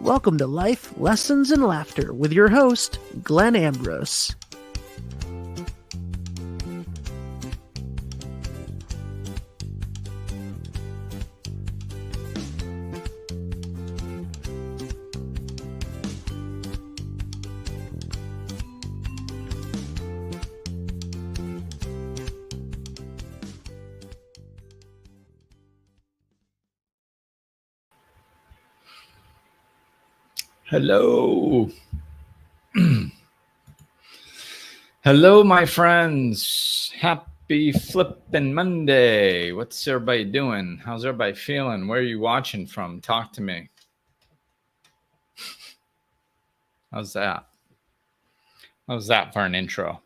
Welcome to Life, Lessons, and Laughter with your host, Glenn Ambrose. Hello. Hello, my friends. Happy flippin' Monday. What's everybody doing? How's everybody feeling? Where are you watching from? Talk to me. How's that? How's that for an intro?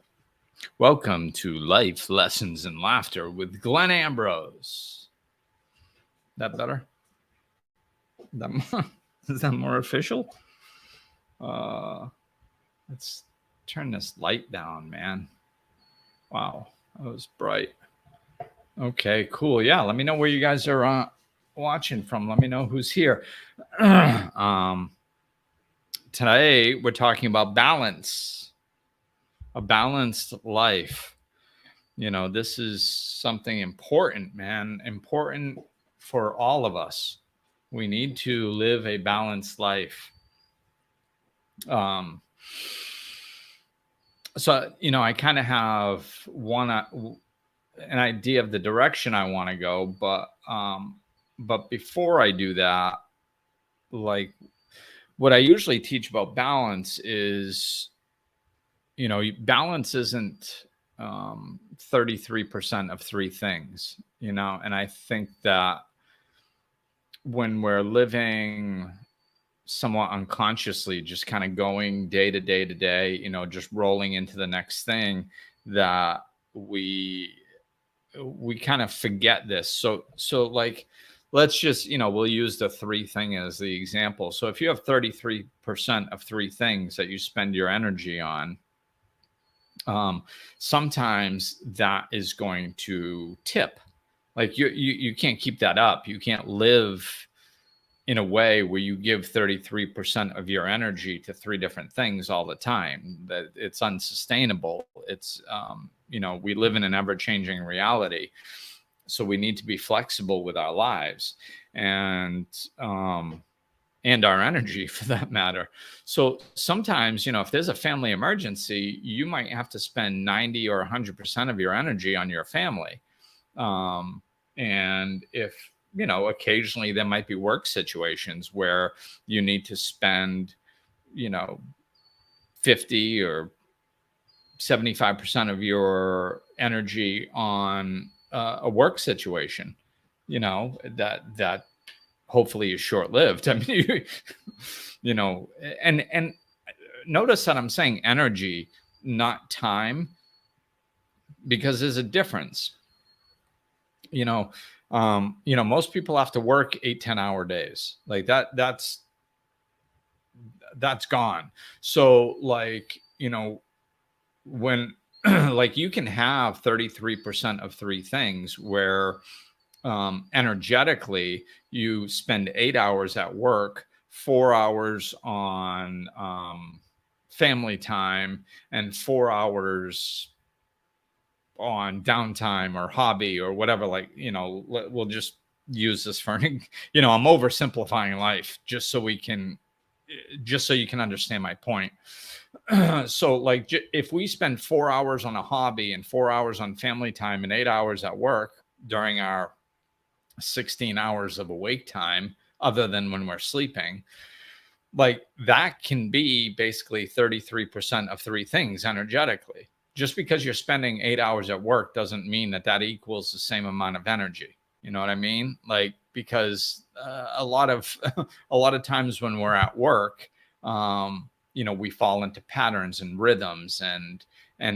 Welcome to Life, Lessons, and Laughter with Glenn Ambrose. That better? Is that more official? Let's turn this light down, man. Wow, that was bright. Okay, cool. Yeah, let me know where you guys are watching from. Let me know who's here. Today, we're talking about balance, a balanced life. You know, this is something important, man, important for all of us. We need to live a balanced life. So, you know, I kind of have an idea of the direction I want to go, but before I do that, like what I usually teach about balance is, you know, balance isn't 33% of three things, you know, and I think that when we're living somewhat unconsciously, just kind of going day to day to day, you know, just rolling into the next thing, that we kind of forget this. So like, let's just, you know, we'll use the three thing as the example. So if you have 33% of three things that you spend your energy on, sometimes that is going to tip. Like you can't keep that up. You can't live in a way where you give 33% of your energy to three different things all the time. That it's unsustainable. It's, you know, we live in an ever-changing reality. So we need to be flexible with our lives and our energy, for that matter. So sometimes, you know, if there's a family emergency, you might have to spend 90 or 100% of your energy on your family. And if, you know, occasionally there might be work situations where you need to spend, you know, 50 or 75% of your energy on a work situation, you know, that hopefully is short-lived. I mean, you know, and notice that I'm saying energy, not time, because there's a difference. You know, most people have to work 8-10 hour days. Like that's gone. So like, you know, when like you can have 33% of three things where energetically you spend 8 hours at work, 4 hours on family time, and 4 hours on downtime or hobby or whatever. Like, you know, we'll just use this for, you know, I'm oversimplifying life just so you can understand my point. So like if we spend 4 hours on a hobby and 4 hours on family time and 8 hours at work during our 16 hours of awake time, other than when we're sleeping, like that can be basically 33% of three things energetically. Just because you're spending 8 hours at work doesn't mean that equals the same amount of energy. You know what I mean? Like, because a lot of times when we're at work, you know, we fall into patterns and rhythms, and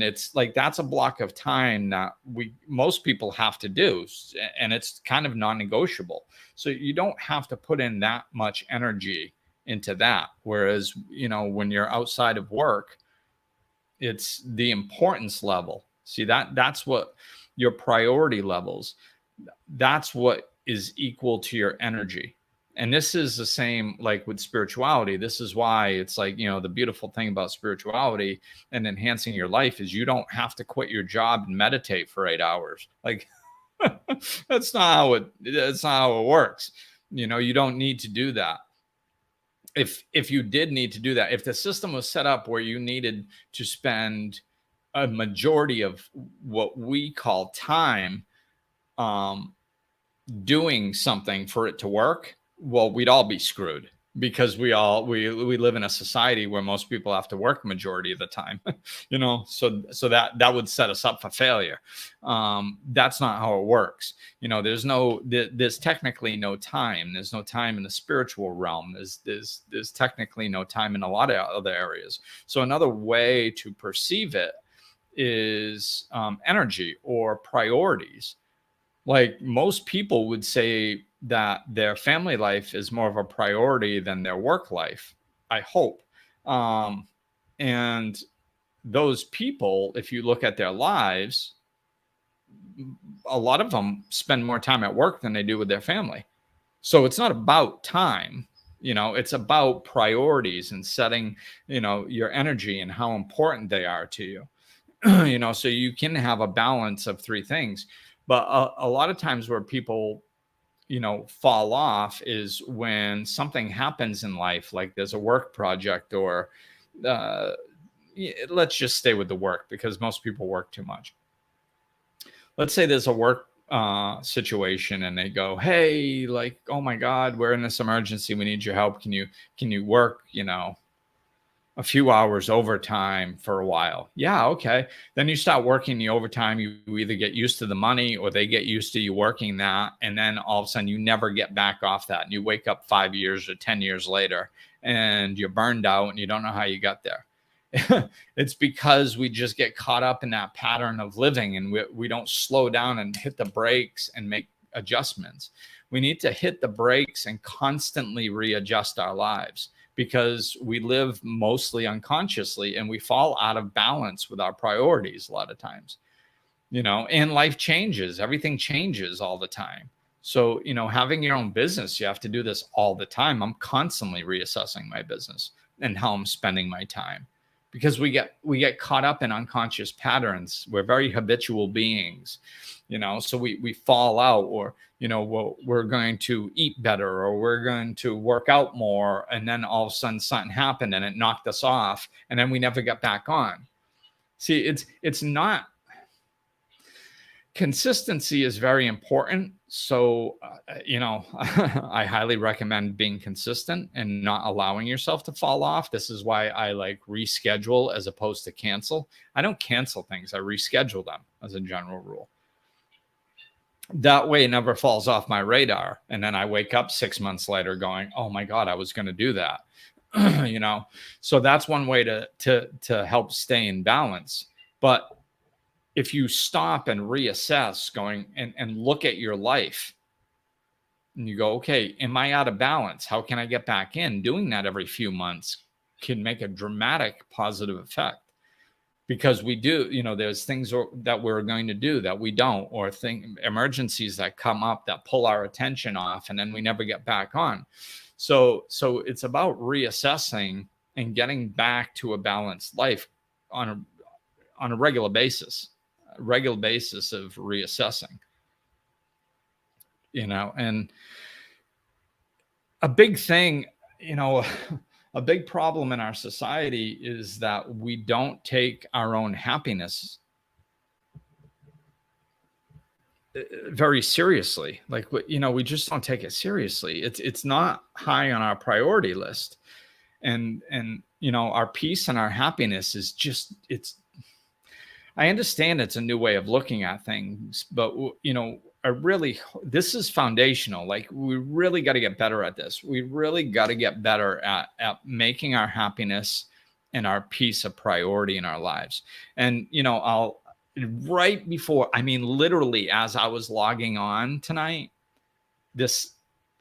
it's like that's a block of time that most people have to do, and it's kind of non-negotiable. So you don't have to put in that much energy into that. Whereas, you know, when you're outside of work, it's the importance level. See, that's what your priority levels, that's what is equal to your energy. And this is the same like with spirituality. This is why it's like, the beautiful thing about spirituality and enhancing your life is you don't have to quit your job and meditate for 8 hours. Like that's not how it works. You don't need to do that. If you did need to do that, if the system was set up where you needed to spend a majority of what we call time doing something for it to work, well, we'd all be screwed, because we live in a society where most people have to work majority of the time, so that would set us up for failure. That's not how it works. There's technically no time. There's no time in the spiritual realm. There's technically no time in a lot of other areas. So another way to perceive it is energy or priorities. Like most people would say that their family life is more of a priority than their work life, I hope. And those people, if you look at their lives, a lot of them spend more time at work than they do with their family. So it's not about time, it's about priorities and setting, your energy and how important they are to you. So you can have a balance of three things. But a lot of times where people, fall off is when something happens in life, like there's a work project or let's just stay with the work because most people work too much. Let's say there's a work situation and they go, hey, like, oh my God, we're in this emergency. We need your help. Can you work, a few hours overtime for a while? Yeah. Okay. Then you start working the overtime. You either get used to the money or they get used to you working that. And then all of a sudden you never get back off that. And you wake up 5 years or 10 years later and you're burned out and you don't know how you got there. It's because we just get caught up in that pattern of living and we don't slow down and hit the brakes and make adjustments. We need to hit the brakes and constantly readjust our lives, because we live mostly unconsciously and we fall out of balance with our priorities a lot of times, and life changes. Everything changes all the time. So, having your own business, you have to do this all the time. I'm constantly reassessing my business and how I'm spending my time, because we get caught up in unconscious patterns. We're very habitual beings, so we fall out, or, we're going to eat better or we're going to work out more. And then all of a sudden something happened and it knocked us off. And then we never got back on. See, it's not, consistency is very important. So, I highly recommend being consistent and not allowing yourself to fall off. This is why I like reschedule as opposed to cancel. I don't cancel things. I reschedule them as a general rule. That way it never falls off my radar. And then I wake up 6 months later going, oh my God, I was going to do that. So that's one way to help stay in balance. But if you stop and reassess going and look at your life and you go, okay, am I out of balance? How can I get back in? Doing that every few months can make a dramatic positive effect. Because we do, there's things that we're going to do that we don't, or emergencies that come up that pull our attention off, and then we never get back on. So it's about reassessing and getting back to a balanced life on a regular basis of reassessing, and a big thing, a big problem in our society is that we don't take our own happiness very seriously. Like, we just don't take it seriously. It's not high on our priority list. And our peace and our happiness is just, I understand it's a new way of looking at things, but this is foundational. Like, we really got to get better at this. We really got to get better at making our happiness and our peace a priority in our lives. And, literally as I was logging on tonight, this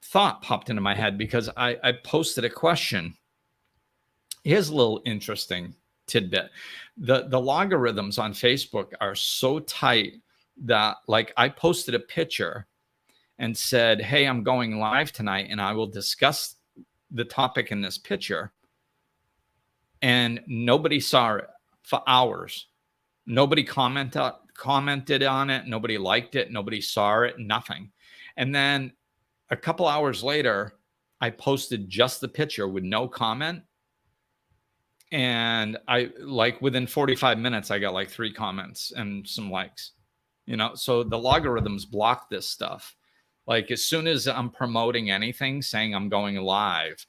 thought popped into my head because I posted a question. Here's a little interesting tidbit. The logarithms on Facebook are so tight that, like, I posted a picture and said, hey, I'm going live tonight and I will discuss the topic in this picture, and nobody saw it for hours. Nobody commented on it. Nobody liked it. Nobody saw it, nothing. And then a couple hours later, I posted just the picture with no comment. And I, like, within 45 minutes, I got like 3 comments and some likes, so the logarithms block this stuff. Like, as soon as I'm promoting anything, saying I'm going live,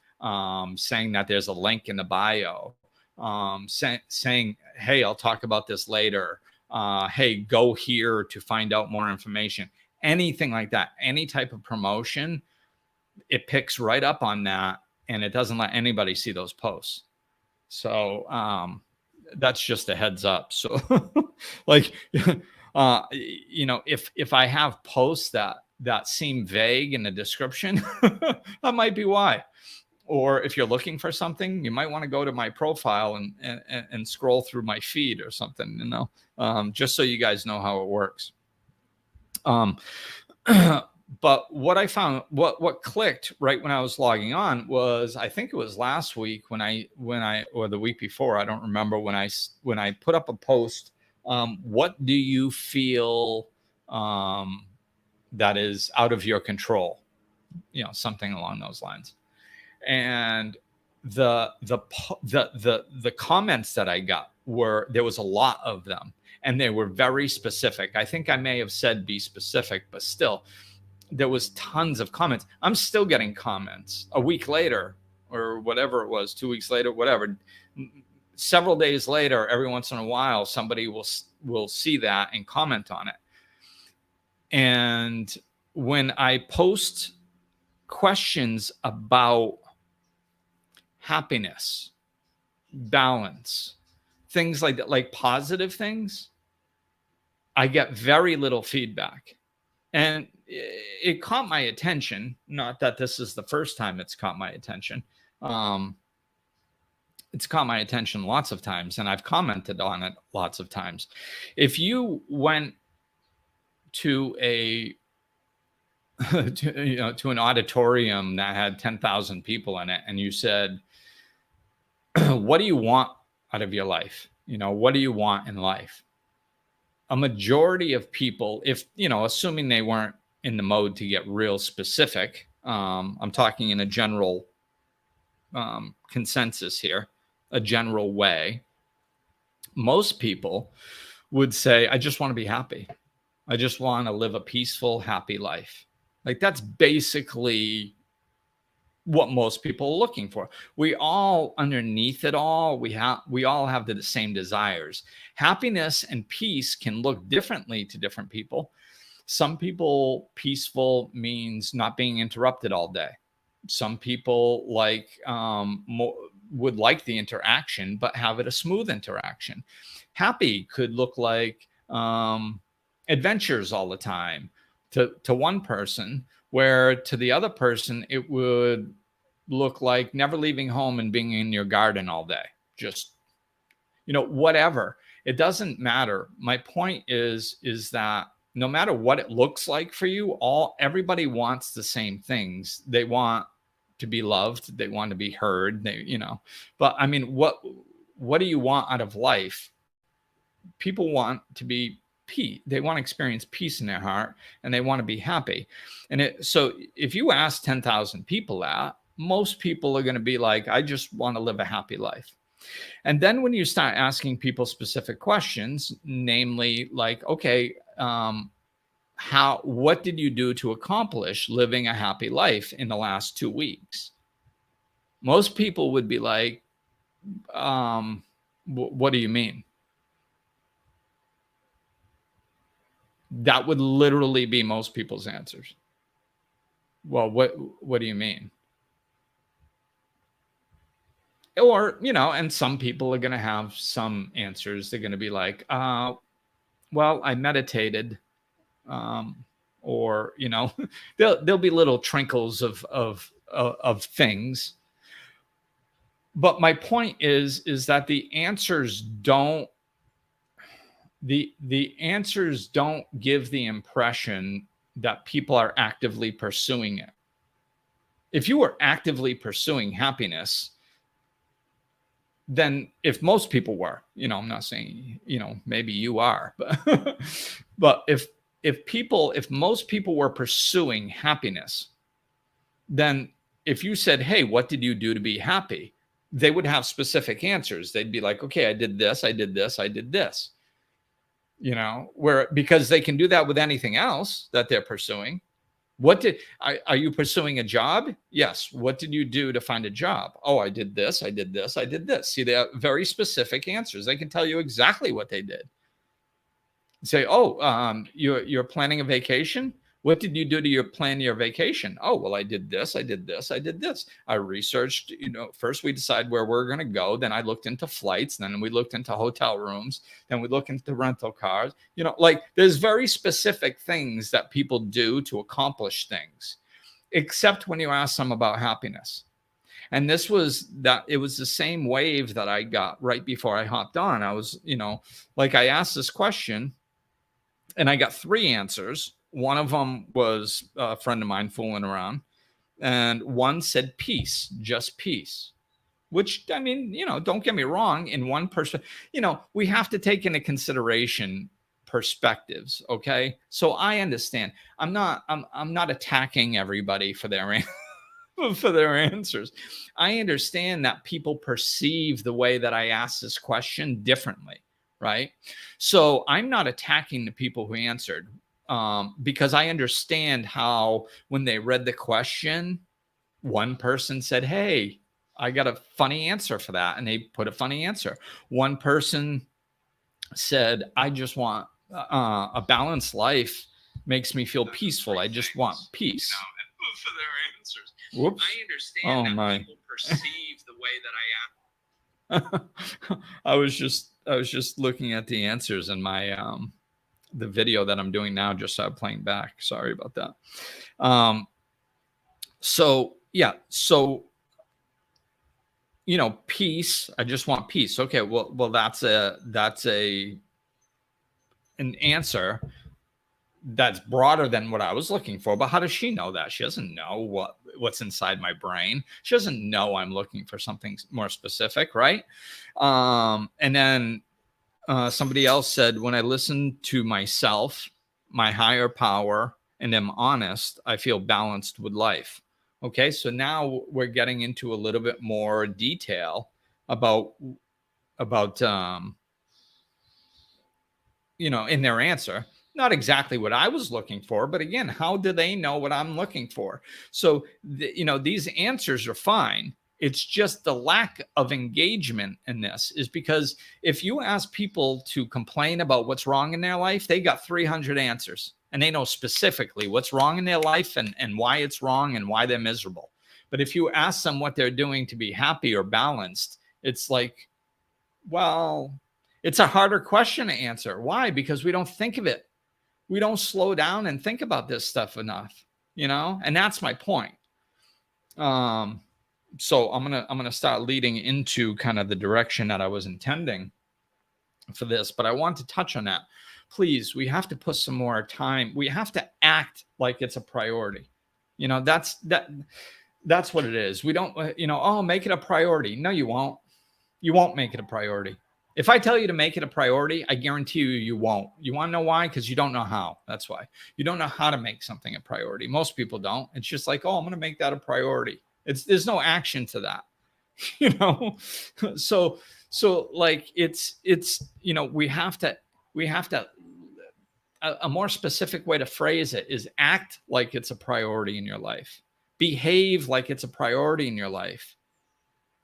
saying that there's a link in the bio, saying, hey, I'll talk about this later. Hey, go here to find out more information. Anything like that, any type of promotion, it picks right up on that, and it doesn't let anybody see those posts. So that's just a heads up. So like, if I have posts that seem vague in the description, that might be why. Or if you're looking for something, you might want to go to my profile and scroll through my feed or something, just so you guys know how it works. But what I found, what clicked right when I was logging on was, I think it was last week when I or the week before, I don't remember, when I put up a post, what do you feel that is out of your control? Something along those lines. And the comments that I got there was a lot of them, and they were very specific. I think I may have said be specific, but still, there was tons of comments. I'm still getting comments a week later, or whatever it was, 2 weeks later, whatever. Several days later, every once in a while, somebody will see that and comment on it. And when I post questions about happiness, balance, things like that, like positive things, I get very little feedback. And it caught my attention. Not that this is the first time it's caught my attention. It's caught my attention lots of times, and I've commented on it lots of times. If you went to to an auditorium that had 10,000 people in it, and you said, what do you want out of your life? What do you want in life? A majority of people, if, assuming they weren't in the mode to get real specific, I'm talking in a general consensus here, a general way, most people would say, I just want to be happy. I just want to live a peaceful, happy life. Like, that's basically what most people are looking for. We all, underneath it all, we all have the same desires. Happiness and peace can look differently to different people. Some people, peaceful means not being interrupted all day. Some people would like the interaction, but have it a smooth interaction. Happy could look like adventures all the time to one person, where to the other person, it would look like never leaving home and being in your garden all day. Just, whatever. It doesn't matter. My point is that no matter what it looks like for you, everybody wants the same things. They want to be loved. They want to be heard. But I mean, what do you want out of life? People want to be peace. They want to experience peace in their heart, and they want to be happy. So if you ask 10,000 people that, most people are going to be like, I just want to live a happy life. And then when you start asking people specific questions, namely like, okay, what did you do to accomplish living a happy life in the last 2 weeks? Most people would be like, what do you mean? That would literally be most people's answers. Well, what do you mean? Or, and some people are going to have some answers. They're going to be like, well, I meditated, or, there'll be little trinkles of things. But my point is that the answers don't give the impression that people are actively pursuing it. If you were actively pursuing happiness, then if most people were, I'm not saying, maybe you are, but but if most people were pursuing happiness, then if you said, hey, what did you do to be happy? They would have specific answers. They'd be like, okay, I did this, I did this, I did this. Because they can do that with anything else that they're pursuing. Are you pursuing a job? Yes. What did you do to find a job? Oh, I did this, I did this, I did this. See, they have very specific answers. They can tell you exactly what they did. Say, oh, you're planning a vacation. What did you do to plan your vacation? Oh, well, I did this, I did this, I did this. I researched, first we decide where we're going to go. Then I looked into flights. Then we looked into hotel rooms. Then we look into rental cars. There's very specific things that people do to accomplish things, except when you ask them about happiness. And it was the same wave that I got right before I hopped on. I was, I asked this question and I got 3 answers. One of them was a friend of mine fooling around, and one said peace, just peace, which, I mean, don't get me wrong. In one person, we have to take into consideration perspectives. Okay. So I understand. I'm not attacking everybody for their for their answers. I understand that people perceive the way that I asked this question differently. Right. So I'm not attacking the people who answered. Because I understand how when they read the question, one person said, hey, I got a funny answer for that. And they put a funny answer. One person said, I just want a balanced life makes me feel peaceful. I just want peace. For their answers. Whoops. I understand that people perceive the way that I am. I was just looking at the answers in my the video that I'm doing now, just started playing back. Sorry about that. So peace. I just want peace. Okay. Well, that's an answer that's broader than what I was looking for. But how does she know that? She doesn't know what's inside my brain. She doesn't know I'm looking for something more specific, right? And then somebody else said, when I listen to myself, my higher power, and am honest, I feel balanced with life. Okay, so now we're getting into a little bit more detail about in their answer. Not exactly what I was looking for, but again, how do they know what I'm looking for? So, these answers are fine. It's just the lack of engagement in this is because if you ask people to complain about what's wrong in their life, they got 300 answers and they know specifically what's wrong in their life and why it's wrong and why they're miserable. But if you ask them what they're doing to be happy or balanced, it's like, well, it's a harder question to answer. Why? Because we don't think of it. We don't slow down and think about this stuff enough, and that's my point. So I'm gonna start leading into kind of the direction that I was intending for this, but I want to touch on that. Please, we have to put some more time. We have to act like it's a priority. That's what it is. We don't, make it a priority. No, you won't. You won't make it a priority. If I tell you to make it a priority, I guarantee you won't. You want to know why? Because you don't know how. That's why. You don't know how to make something a priority. Most people don't. It's just like, oh, I'm going to make that a priority. There's no action to that, So like it's we have to a more specific way to phrase it is act like it's a priority in your life. Behave like it's a priority in your life.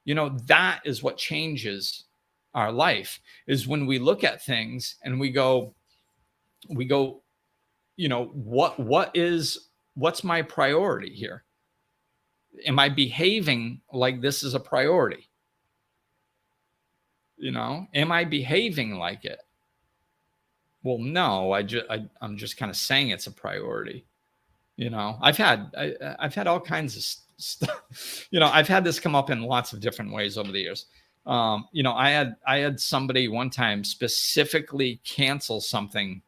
That is what changes our life, is when we look at things and we go, what's my priority here? Am I behaving like this is a priority? Am I behaving like it? Well, no, I'm just kind of saying it's a priority. I've had all kinds of stuff. I've had this come up in lots of different ways over the years. I had somebody one time specifically cancel something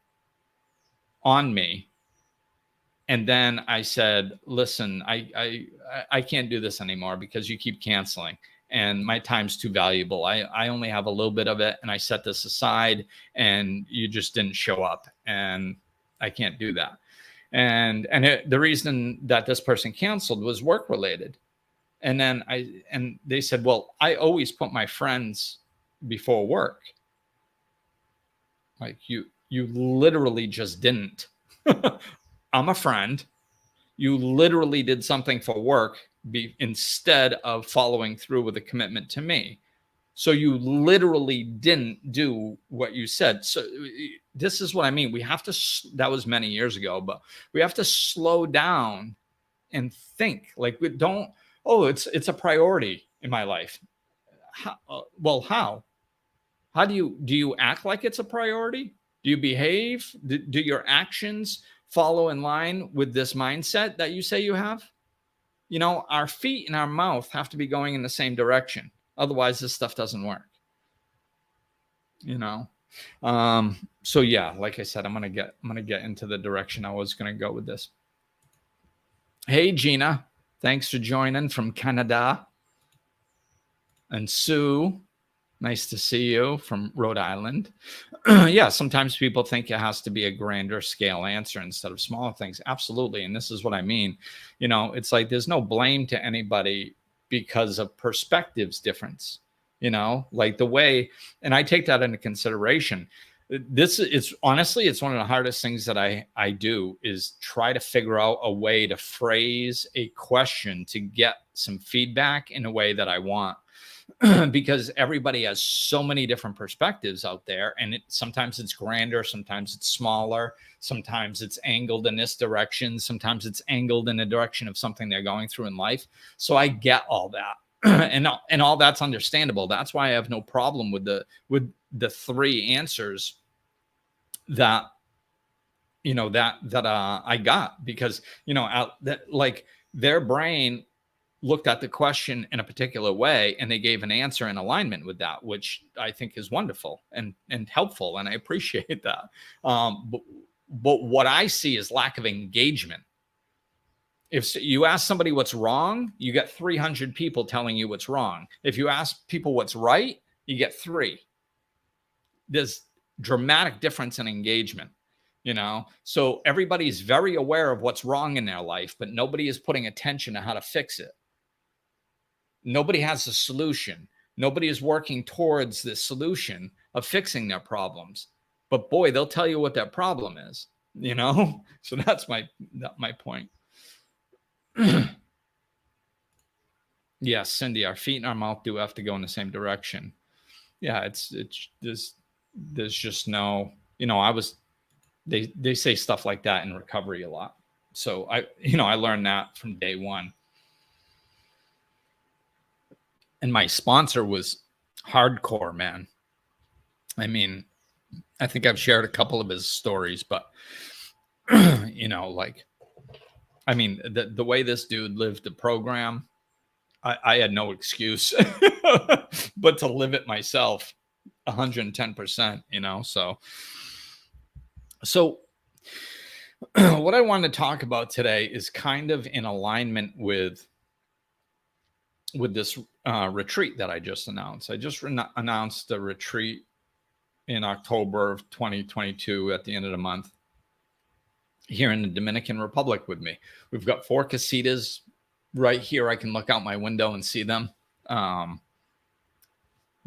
on me And then I said, listen, I can't do this anymore because you keep canceling and my time's too valuable. I only have a little bit of it and I set this aside and you just didn't show up and I can't do that. And the reason that this person canceled was work related. And then they said, well, I always put my friends before work. Like you literally just didn't. I'm a friend. You literally did something for work instead of following through with a commitment to me. So you literally didn't do what you said. So this is what I mean. We have to, that was many years ago, but we have to slow down and think. Like we don't, oh, it's a priority in my life. Well, how? How do you act like it's a priority? Do you behave? Do your actions follow in line with this mindset that you say you have? You know, our feet and our mouth have to be going in the same direction. Otherwise, this stuff doesn't work. You know? So yeah, like I said, I'm gonna get into the direction I was gonna go with this. Hey Gina, thanks for joining from Canada. And Sue, nice to see you from Rhode Island. Yeah, sometimes people think it has to be a grander scale answer instead of smaller things. Absolutely. And this is what I mean. You know, it's like there's no blame to anybody because of perspectives difference, you know, like the way, and I take that into consideration. This is honestly, it's one of the hardest things that I do is try to figure out a way to phrase a question to get some feedback in a way that I want. Because everybody has so many different perspectives out there, and sometimes it's grander, sometimes it's smaller, sometimes it's angled in this direction, sometimes it's angled in the direction of something they're going through in life. So I get all that. and all that's understandable. That's why I have no problem with the three answers that I got, because like their brain looked at the question in a particular way and they gave an answer in alignment with that, which I think is wonderful and helpful. And I appreciate that. But what I see is lack of engagement. If you ask somebody what's wrong, you get 300 people telling you what's wrong. If you ask people what's right, you get 3. There's dramatic difference in engagement. So everybody's very aware of what's wrong in their life, but nobody is putting attention to how to fix it. Nobody has a solution. Nobody is working towards the solution of fixing their problems. But boy, they'll tell you what that problem is, So that's my point. Yes, Cindy, our feet and our mouth do have to go in the same direction. Yeah, there's just no, they say stuff like that in recovery a lot. So I learned that from day one. And my sponsor was hardcore, man. I mean, I think I've shared a couple of his stories, but the way this dude lived the program, I had no excuse but to live it myself 110%, So what I want to talk about today is kind of in alignment with this retreat that I just announced. I just announced a retreat in October of 2022 at the end of the month here in the Dominican Republic with me. We've got 4 casitas right here. I can look out my window and see them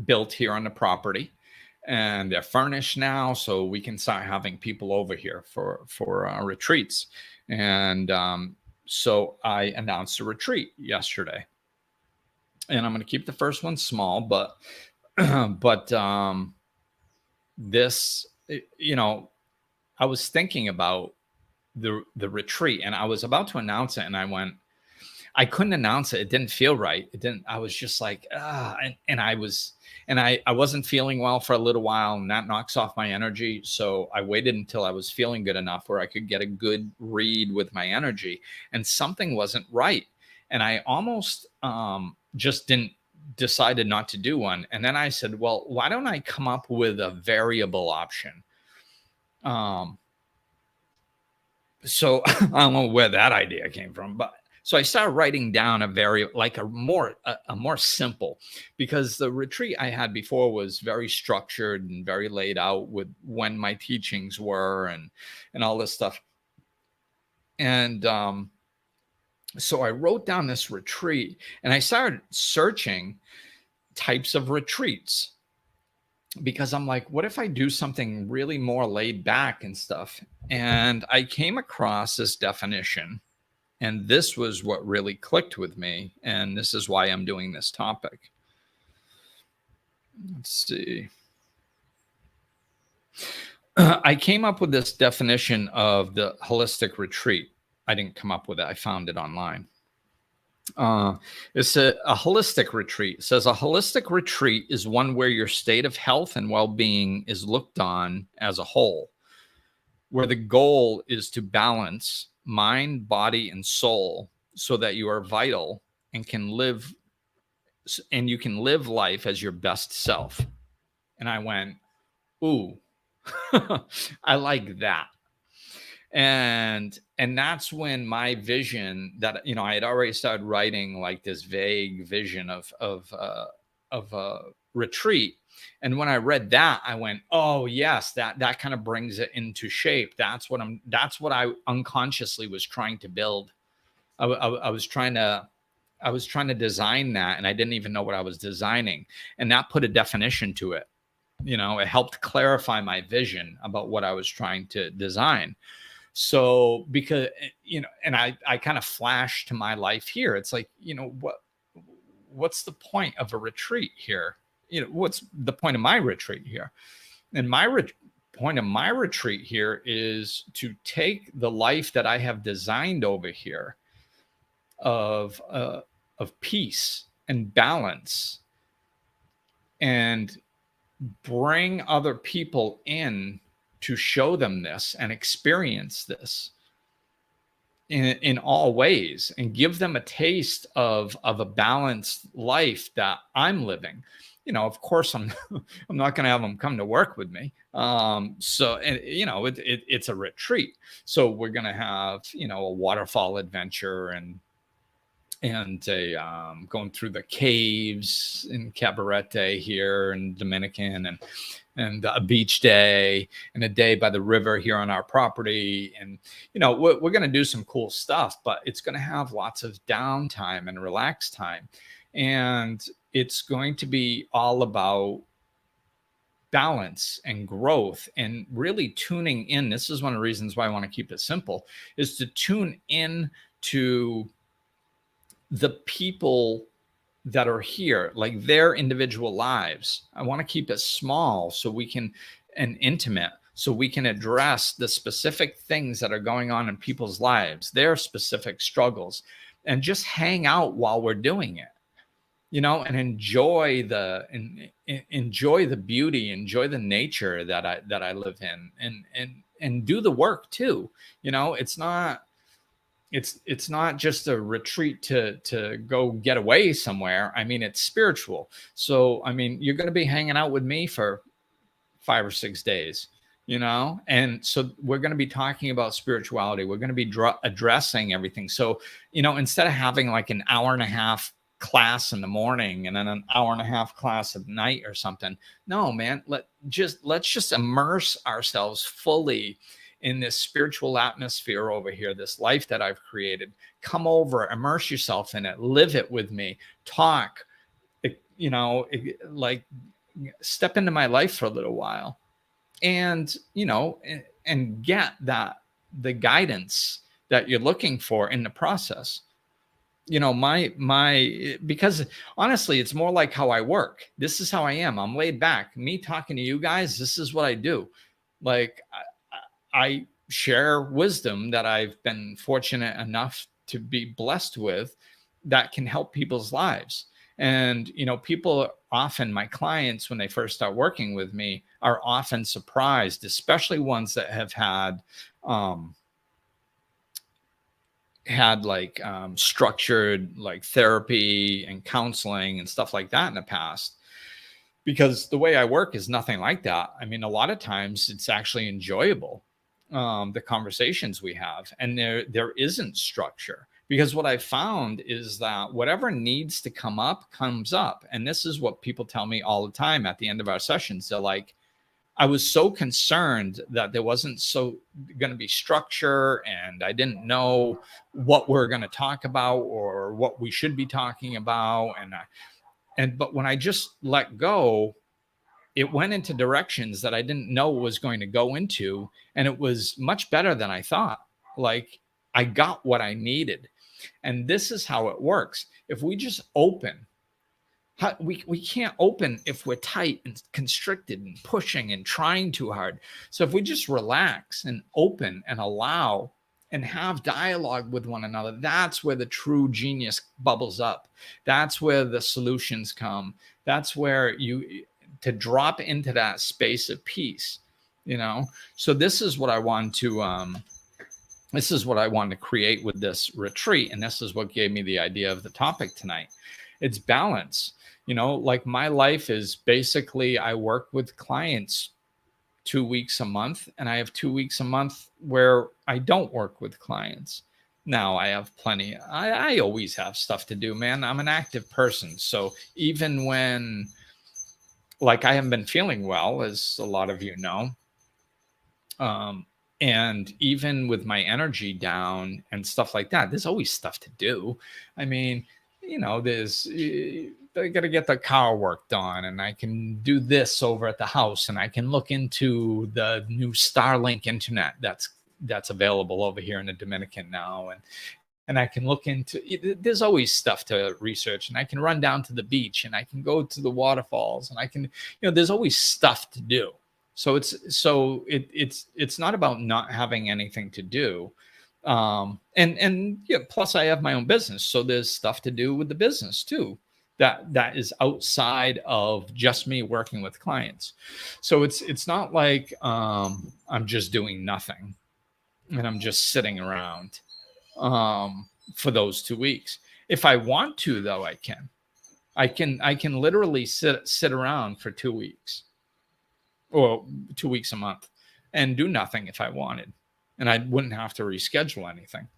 built here on the property. And they're furnished now, so we can start having people over here for retreats. And so I announced a retreat yesterday. And I'm going to keep the first one small, but this, I was thinking about the retreat, and I was about to announce it, and I couldn't announce it. It didn't feel right. I was just like, and I wasn't feeling well for a little while, and that knocks off my energy. So I waited until I was feeling good enough where I could get a good read with my energy, and something wasn't right. And I almost just decided not to do one. And then I said, well, why don't I come up with a variable option? So I don't know where that idea came from, but so I started writing down a more simple, because the retreat I had before was very structured and very laid out with when my teachings were and all this stuff. And so I wrote down this retreat and I started searching types of retreats, because I'm like, what if I do something really more laid back and stuff? And I came across this definition, and this was what really clicked with me. And this is why I'm doing this topic. Let's see. I came up with this definition of the holistic retreat. I didn't come up with it. I found it online. It's a holistic retreat. It says a holistic retreat is one where your state of health and well-being is looked on as a whole, where the goal is to balance mind, body, and soul so that you are vital and you can live life as your best self. And I went, ooh, I like that. And that's when my vision that, I had already started writing like this vague vision of a retreat. And when I read that, I went, oh yes, that kind of brings it into shape. That's what I unconsciously was trying to build. I was trying to design that, and I didn't even know what I was designing. And that put a definition to it. It helped clarify my vision about what I was trying to design. So because, and I kind of flashed to my life here. It's like, what's the point of a retreat here? What's the point of my retreat here? And my point of my retreat here is to take the life that I have designed over here of peace and balance, and bring other people in to show them this and experience this in all ways, and give them a taste of a balanced life that I'm living. Of course, I'm not going to have them come to work with me. It's a retreat. So we're going to have, a waterfall adventure and going through the caves in Cabarete here in Dominican, and a beach day and a day by the river here on our property. And, we're going to do some cool stuff, but it's going to have lots of downtime and relaxed time. And it's going to be all about balance and growth, and really tuning in. This is one of the reasons why I want to keep it simple, is to tune in to the people that are here, like their individual lives. I want to keep it small and intimate, so we can address the specific things that are going on in people's lives, their specific struggles, and just hang out while we're doing it, and enjoy the beauty, enjoy the nature that I live in, and do the work too. It's not just a retreat to go get away somewhere. I mean, it's spiritual. So, I mean, you're going to be hanging out with me for 5 or 6 days, and so we're going to be talking about spirituality. We're going to be addressing everything. So, instead of having like an hour and a half class in the morning and then an hour and a half class at night or something, no, man, let's just immerse ourselves fully in this spiritual atmosphere over here, this life that I've created. Come over, immerse yourself in it, live it with me, talk, like step into my life for a little while, and, and get the guidance that you're looking for in the process. Because honestly, it's more like how I work. This is how I am. I'm laid back. Me talking to you guys, this is what I do. Like, I share wisdom that I've been fortunate enough to be blessed with, that can help people's lives. And, people often, my clients, when they first start working with me, are often surprised, especially ones that have had structured like therapy and counseling and stuff like that in the past. Because the way I work is nothing like that. I mean, a lot of times it's actually enjoyable. the conversations we have, and there isn't structure. Because what I found is that whatever needs to come up comes up. And this is what people tell me all the time at the end of our sessions. They're like, I was so concerned that there wasn't so going to be structure, and I didn't know what we're going to talk about or what we should be talking about. But when I just let go, it went into directions that I didn't know it was going to go into. And it was much better than I thought. Like, I got what I needed. And this is how it works. If we just open, we can't open if we're tight and constricted and pushing and trying too hard. So if we just relax and open and allow and have dialogue with one another, that's where the true genius bubbles up. That's where the solutions come. That's where to drop into that space of peace, So this is what I want to, this is what I wanted to create with this retreat. And this is what gave me the idea of the topic tonight. It's balance. Like, my life is basically, I work with clients 2 weeks a month, and I have 2 weeks a month where I don't work with clients. Now I have plenty. I always have stuff to do, man. I'm an active person. So even when, like, I haven't been feeling well, as a lot of you know, and even with my energy down and stuff like that, there's always stuff to do. I mean, I got to get the car work done, and I can do this over at the house, and I can look into the new Starlink internet that's available over here in the Dominican now. And I can look into, there's always stuff to research, and I can run down to the beach, and I can go to the waterfalls, and I can, there's always stuff to do. So it's not about not having anything to do. And yeah, plus I have my own business. So there's stuff to do with the business too, that is outside of just me working with clients. So it's not like, I'm just doing nothing and I'm just sitting around, for those 2 weeks. If I want to, though, I can literally sit around for 2 weeks or 2 weeks a month and do nothing if I wanted. And I wouldn't have to reschedule anything,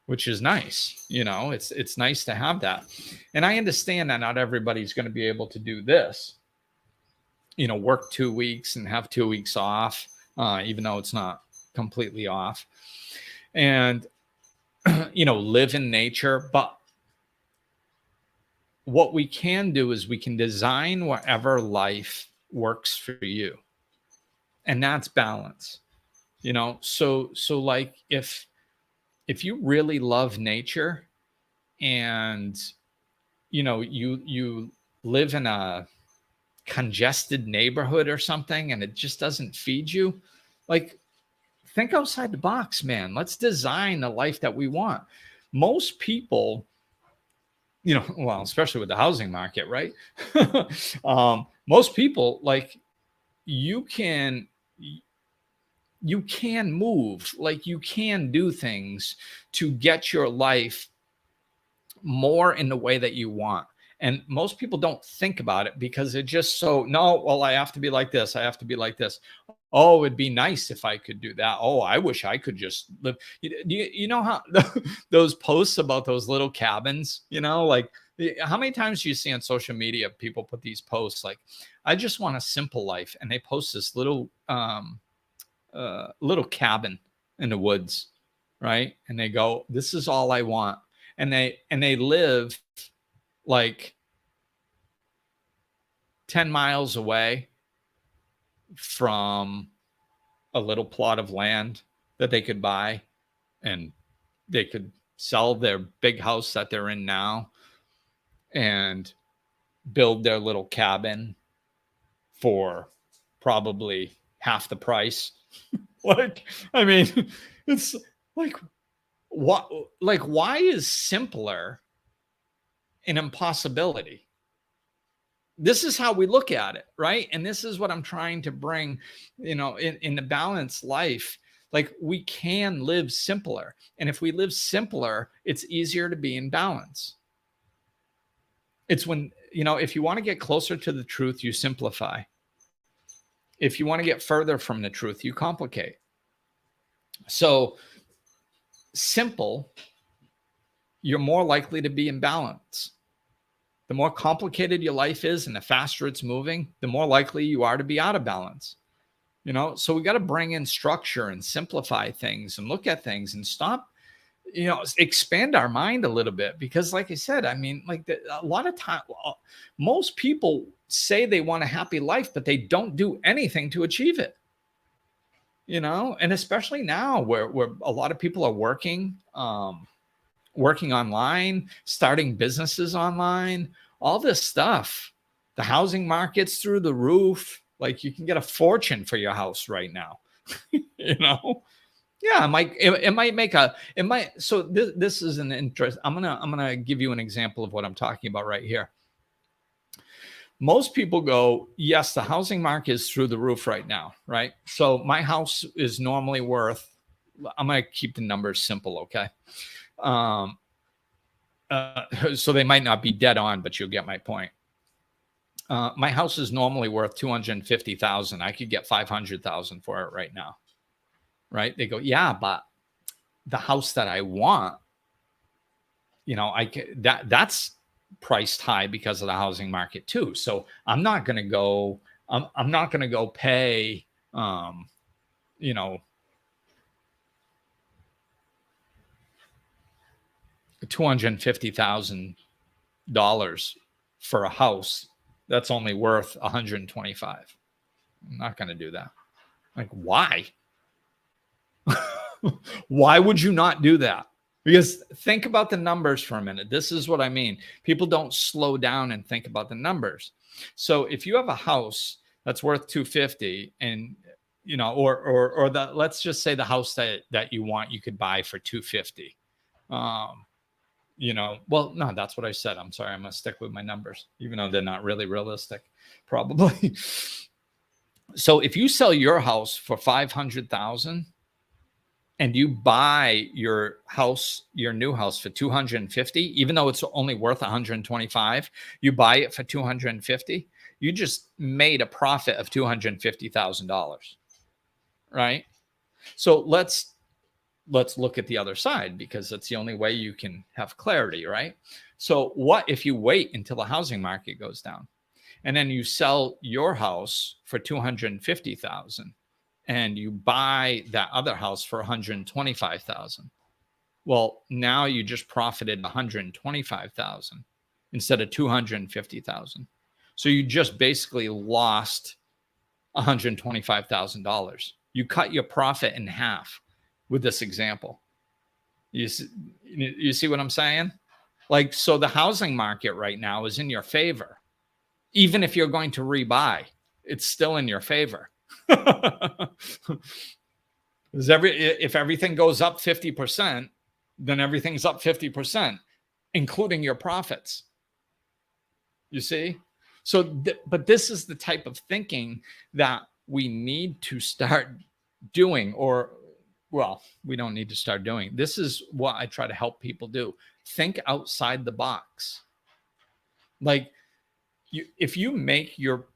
which is nice. It's nice to have that. And I understand that not everybody's going to be able to do this, work 2 weeks and have 2 weeks off, even though it's not completely off, and, live in nature. But what we can do is we can design whatever life works for you. And that's balance. So like, if you really love nature and, you live in a congested neighborhood or something, and it just doesn't feed you, like, think outside the box, man. Let's design the life that we want. Most people, well, especially with the housing market, right? Most people, like, you can move, like, you can do things to get your life more in the way that you want. And most people don't think about it because they're just I have to be like this. I have to be like this. Oh, it'd be nice if I could do that. Oh, I wish I could just live. You know how those posts about those little cabins, like, how many times do you see on social media people put these posts like, I just want a simple life, and they post this little cabin in the woods, right? And they go, this is all I want. And they live like 10 miles away from a little plot of land that they could buy, and they could sell their big house that they're in now and build their little cabin for probably half the price. Like, I mean, it's like, what, like, why is simpler an impossibility? This is how we look at it, right? And this is what I'm trying to bring, in the balanced life. Like, we can live simpler. And if we live simpler, it's easier to be in balance. It's when, if you want to get closer to the truth, you simplify. If you want to get further from the truth, you complicate. So simple, you're more likely to be in balance. The more complicated your life is and the faster it's moving, the more likely you are to be out of balance. So we got to bring in structure and simplify things and look at things and stop, expand our mind a little bit, because like I said, I mean, like a lot of time, most people say they want a happy life, but they don't do anything to achieve it. And especially now where a lot of people are working online, starting businesses online, all this stuff. The housing market's through the roof. Like you can get a fortune for your house right now. Yeah, it might make so this is an interest. I'm gonna give you an example of what I'm talking about right here. Most people go, yes, the housing market is through the roof right now, right? So my house is normally worth, I'm going to keep the numbers simple, okay? So they might not be dead on, but you'll get my point. My house is normally worth $250,000. I could get $500,000 for it right now, right? They go, yeah, but the house that I want, that's priced high because of the housing market too. So I'm not going to go, I'm not going to go pay, $250,000 for a house that's only worth 125. I'm not going to do that. Like, why? Why would you not do that? Because think about the numbers for a minute. This is what I mean. People don't slow down and think about the numbers. So if you have a house that's worth 250 and, or let's just say the house that you want, you could buy for 250. Well, no, that's what I said. I'm sorry. I'm going to stick with my numbers, even though they're not really realistic, probably. So if you sell your house for 500,000 and you buy your new house for 250, even though it's only worth 125, you buy it for 250, you just made a profit of $250,000, right? So let's look at the other side, because that's the only way you can have clarity, right? So what if you wait until the housing market goes down and then you sell your house for 250,000 and you buy that other house for 125,000? Well, now you just profited 125,000 instead of 250,000. So you just basically lost $125,000. You cut your profit in half with this example. You see what I'm saying? Like, so the housing market right now is in your favor. Even if you're going to rebuy, it's still in your favor. If everything goes up 50%, then everything's up 50%, including your profits. You see? So, but this is the type of thinking that we need to start doing, well, we don't need to start doing. This is what I try to help people do. Think outside the box. Like, if you make your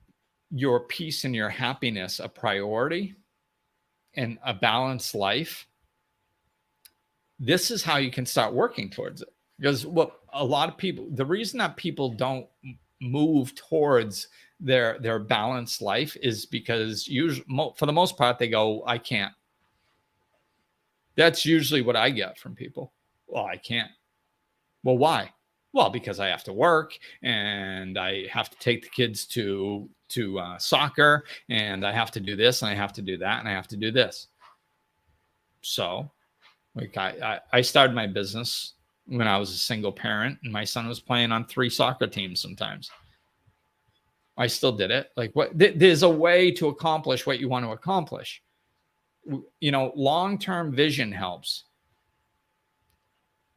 peace and your happiness a priority and a balanced life, this is how you can start working towards it. Because a lot of people, the reason that people don't move towards their balanced life is because for the most part, they go, I can't. That's usually what I get from people. Well, I can't. Well, why? Well, because I have to work and I have to take the kids to soccer, and I have to do this and I have to do that and I have to do this. So, like, I started my business when I was a single parent, and my son was playing on 3 soccer teams sometimes. I still did it. Like, there's a way to accomplish what you want to accomplish. Long-term vision helps.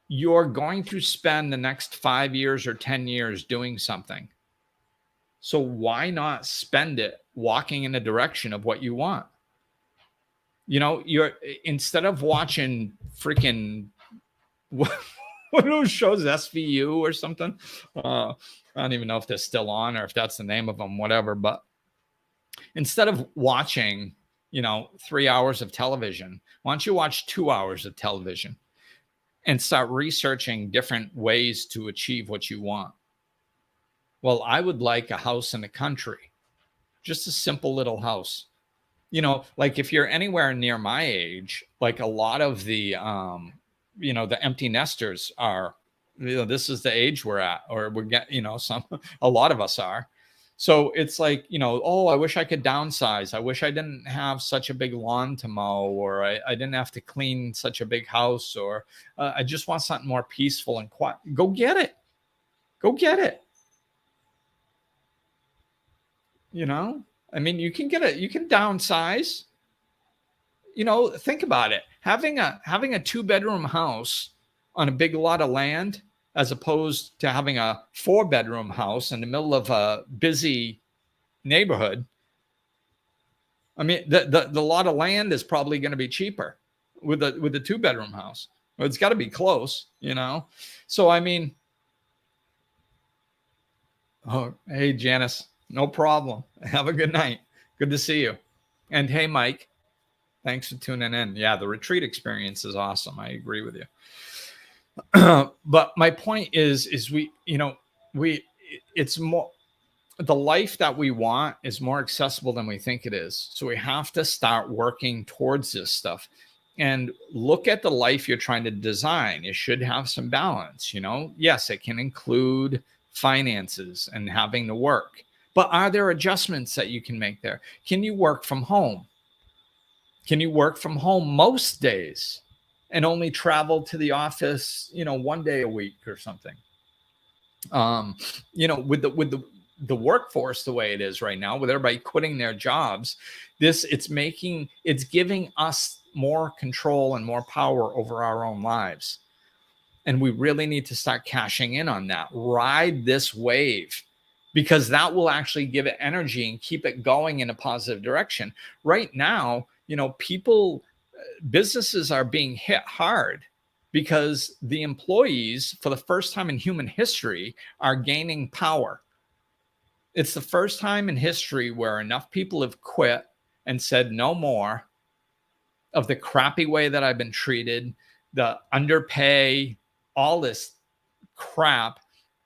You're going to spend the next 5 years or 10 years doing something. So why not spend it walking in the direction of what you want? You're, instead of watching freaking one of those shows, SVU or something. I don't even know if they're still on or if that's the name of them, whatever. But instead of watching, 3 hours of television. Why don't you watch 2 hours of television and start researching different ways to achieve what you want? Well, I would like a house in the country, just a simple little house. Like if you're anywhere near my age, like a lot of the empty nesters are, this is the age we're at, or we're getting, a lot of us are. So it's like, oh, I wish I could downsize. I wish I didn't have such a big lawn to mow, or I didn't have to clean such a big house, or I just want something more peaceful and quiet. Go get it. Go get it. I mean, you can get it. You can downsize. Think about it. Having a 2-bedroom house on a big lot of land, as opposed to having a 4-bedroom house in the middle of a busy neighborhood. I mean, the lot of land is probably going to be cheaper with a 2-bedroom house. Well, it's got to be close, So I mean, oh, hey Janice, no problem. Have a good night. Good to see you. And hey, Mike, thanks for tuning in. Yeah, the retreat experience is awesome. I agree with you. But my point is it's more, the life that we want is more accessible than we think it is. So we have to start working towards this stuff and look at the life you're trying to design. It should have some balance, Yes, it can include finances and having to work, but are there adjustments that you can make there? Can you work from home? Can you work from home most days and only travel to the office, 1 day a week or something? With the workforce the way it is right now, with everybody quitting their jobs, it's giving us more control and more power over our own lives. And we really need to start cashing in on that. Ride this wave, because that will actually give it energy and keep it going in a positive direction. Right now, businesses are being hit hard because the employees, for the first time in human history, are gaining power. It's the first time in history where enough people have quit and said no more of the crappy way that I've been treated, the underpay, all this crap.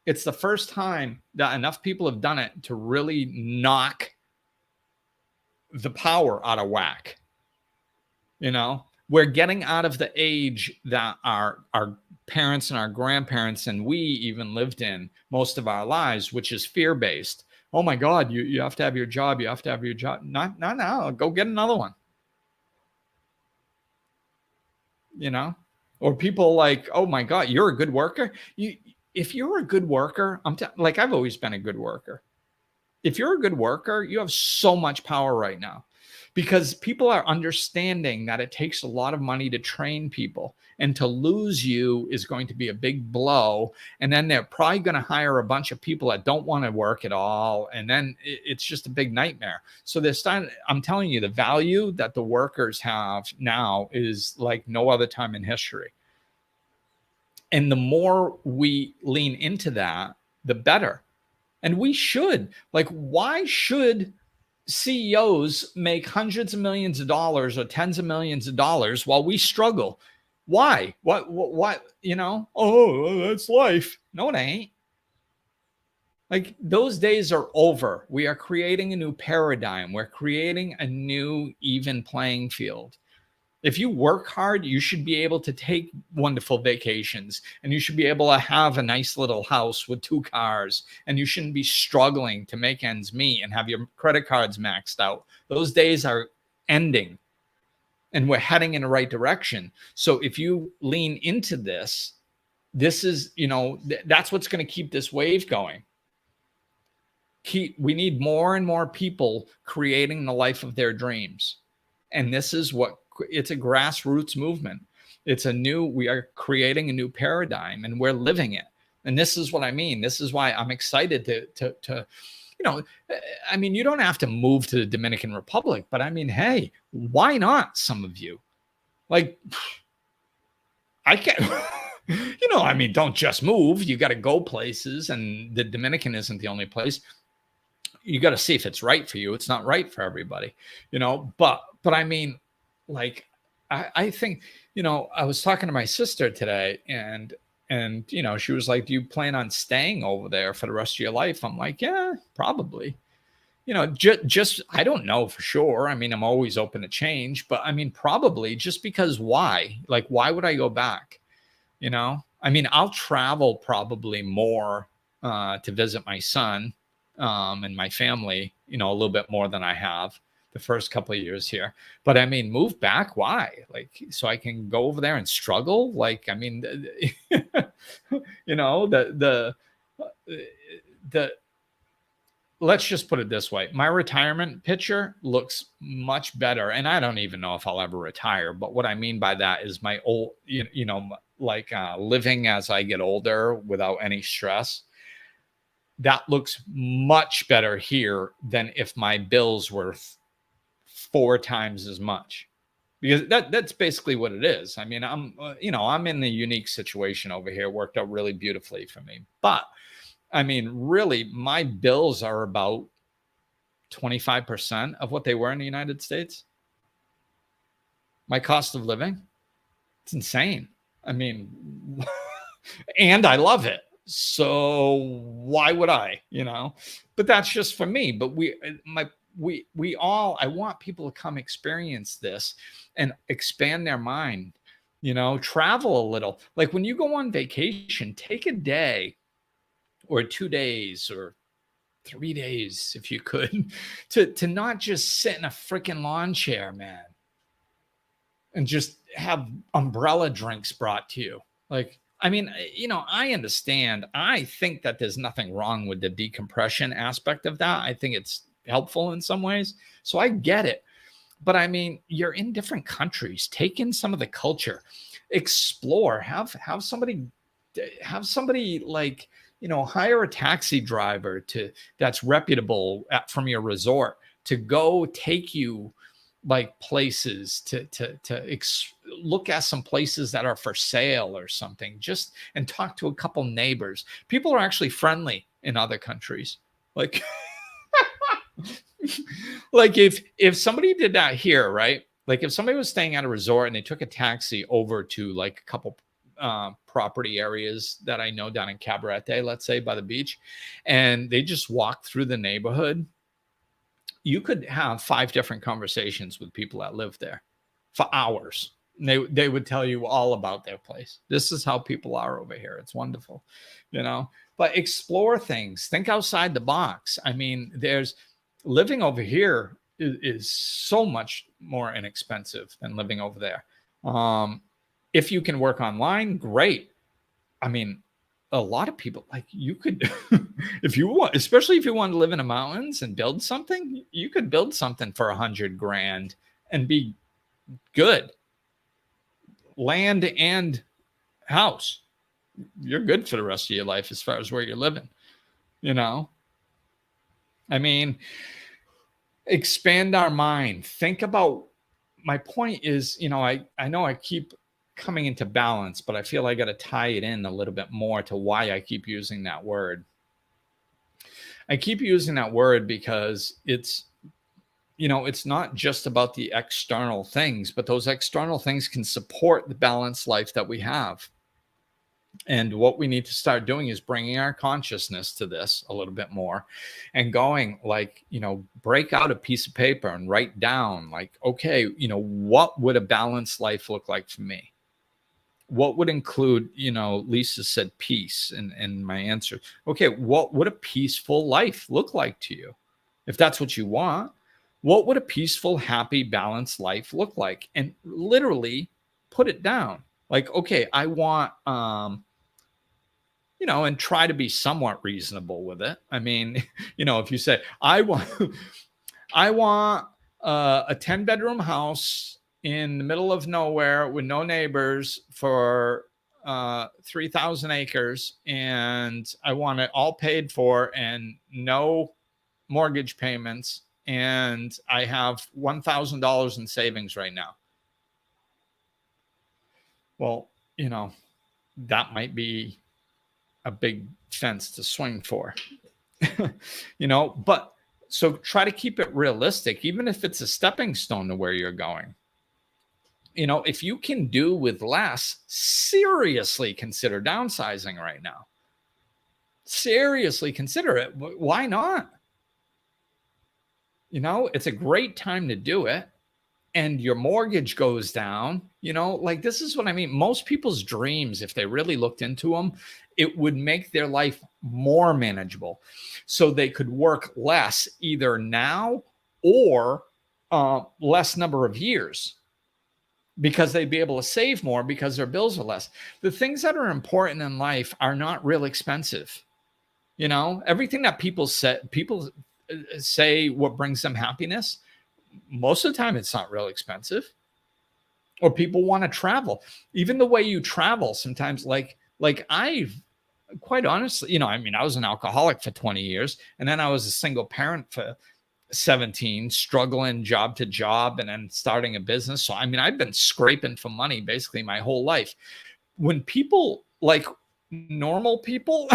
It's the first time that enough people have done it to really knock the power out of whack. We're getting out of the age that our parents and our grandparents and we even lived in most of our lives, which is fear-based. Oh my God, you have to have your job. You have to have your job. Not now. Go get another one. Or people like, oh my God, you're a good worker. If you're a good worker, I've always been a good worker. If you're a good worker, you have so much power right now, because people are understanding that it takes a lot of money to train people, and to lose you is going to be a big blow. And then they're probably going to hire a bunch of people that don't want to work at all. And then it's just a big nightmare. So I'm telling you, the value that the workers have now is like no other time in history. And the more we lean into that, the better. And we should. Why should CEOs make hundreds of millions of dollars or tens of millions of dollars while we struggle? Why? What? Oh, that's life. No, it ain't. Those days are over. We are creating a new paradigm. We're creating a new even playing field. If you work hard, you should be able to take wonderful vacations, and you should be able to have a nice little house with 2 cars, and you shouldn't be struggling to make ends meet and have your credit cards maxed out. Those days are ending, and we're heading in the right direction. So if you lean into this is, that's what's going to keep this wave going. We need more and more people creating the life of their dreams. And this is it's a grassroots movement. We are creating a new paradigm, and we're living it. And this is what I mean. This is why I'm excited to you don't have to move to the Dominican Republic, but hey, why not? Some of you, I can't, don't just move. You got to go places, and the Dominican isn't the only place. you got to see if it's right for you. It's not right for everybody, but I mean, like, I think, I was talking to my sister today, and she was like, do you plan on staying over there for the rest of your life? I'm like, yeah, probably. Just I don't know for sure. I mean, I'm always open to change, but I mean, probably, just because why? Like, why would I go back? I mean, I'll travel probably more to visit my son and my family, a little bit more than I have the first couple of years here. But I mean, move back, why? Like, so I can go over there and struggle? Like, I mean, the let's just put it this way. My retirement picture looks much better. And I don't even know if I'll ever retire. But what I mean by that is my old, living as I get older without any stress. That looks much better here than if my bills were 4 times as much. Because that's basically what it is. I mean, I'm in a unique situation over here. It worked out really beautifully for me. But I mean, really, my bills are about 25% of what they were in the United States. My cost of living, it's insane. I mean, and I love it. So why would I, But that's just for me. But I want people to come experience this and expand their mind, travel a little. Like, when you go on vacation, take a day or 2 days or 3 days, if you could, to not just sit in a freaking lawn chair, man, and just have umbrella drinks brought to you. Like, I mean, I understand. I think that there's nothing wrong with the decompression aspect of that. I think it's helpful in some ways. So I get it. But I mean, you're in different countries. Take in some of the culture, explore, have somebody like, hire a taxi driver that's reputable from your resort to go take you like places to look at some places that are for sale or something, and talk to a couple neighbors. People are actually friendly in other countries. Like, like if somebody did that here, right? Like, if somebody was staying at a resort and they took a taxi over to like a couple property areas that I know down in Cabarete, let's say by the beach, and they just walk through the neighborhood, you could have 5 different conversations with people that live there for hours. They would tell you all about their place. This is how people are over here. It's wonderful, but explore things, think outside the box. I mean, living over here is so much more inexpensive than living over there. If you can work online, great. I mean, a lot of people, like, you could, if you want, especially if you want to live in the mountains and build something, you could build something for $100,000 and be good. Land and house. You're good for the rest of your life as far as where you're living, I mean, expand our mind. Think about, my point is, I know I keep coming into balance, but I feel I got to tie it in a little bit more to why I keep using that word. I keep using that word because it's not just about the external things, but those external things can support the balanced life that we have. And what we need to start doing is bringing our consciousness to this a little bit more and going, like, break out a piece of paper and write down, like, okay, what would a balanced life look like for me? What would include, Lisa said peace in my answer. Okay, what would a peaceful life look like to you? If that's what you want, what would a peaceful, happy, balanced life look like? And literally put it down. Like, okay, I want, and try to be somewhat reasonable with it. I mean, if you say, I want a 10-bedroom house in the middle of nowhere with no neighbors for 3,000 acres, and I want it all paid for and no mortgage payments, and I have $1,000 in savings right now. Well, that might be a big fence to swing for, but So try to keep it realistic, even if it's a stepping stone to where you're going. If you can do with less, seriously consider downsizing right now. Seriously consider it. Why not? It's a great time to do it. And your mortgage goes down, like this is what I mean. Most people's dreams, if they really looked into them, it would make their life more manageable. So they could work less either now or less number of years, because they'd be able to save more because their bills are less. The things that are important in life are not real expensive. Everything that people say what brings them happiness, most of the time it's not real expensive. Or people want to travel. Even the way you travel sometimes, like I've quite honestly, I was an alcoholic for 20 years, and then I was a single parent for 17, struggling job to job, and then starting a business. So I've been scraping for money basically my whole life. When people, like normal people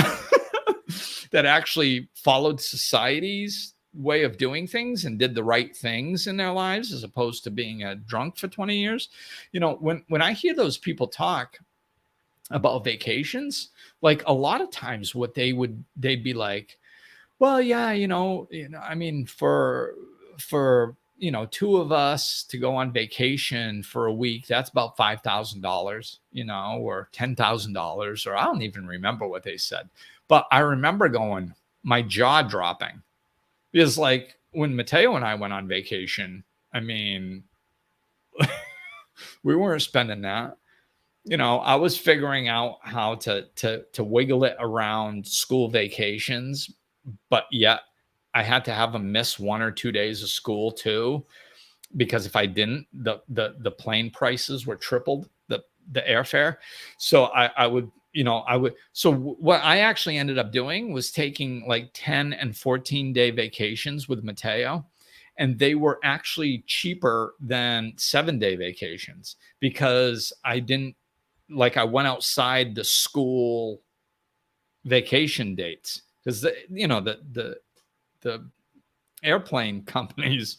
that actually followed society's way of doing things and did the right things in their lives, as opposed to being a drunk for 20 years, when I hear those people talk about vacations, like a lot of times they'd be like, well, yeah, for two of us to go on vacation for a week, that's about $5,000, or $10,000, or I don't even remember what they said. But I remember going, my jaw dropping, because like when Mateo and I went on vacation, we weren't spending that. I was figuring out how to wiggle it around school vacations, but yet I had to have them miss 1 or 2 days of school too, because if I didn't, the plane prices were tripled, the airfare. So I would. So what I actually ended up doing was taking like 10 and 14-day vacations with Mateo, and they were actually cheaper than 7-day vacations, because I went outside the school vacation dates, because the airplane companies,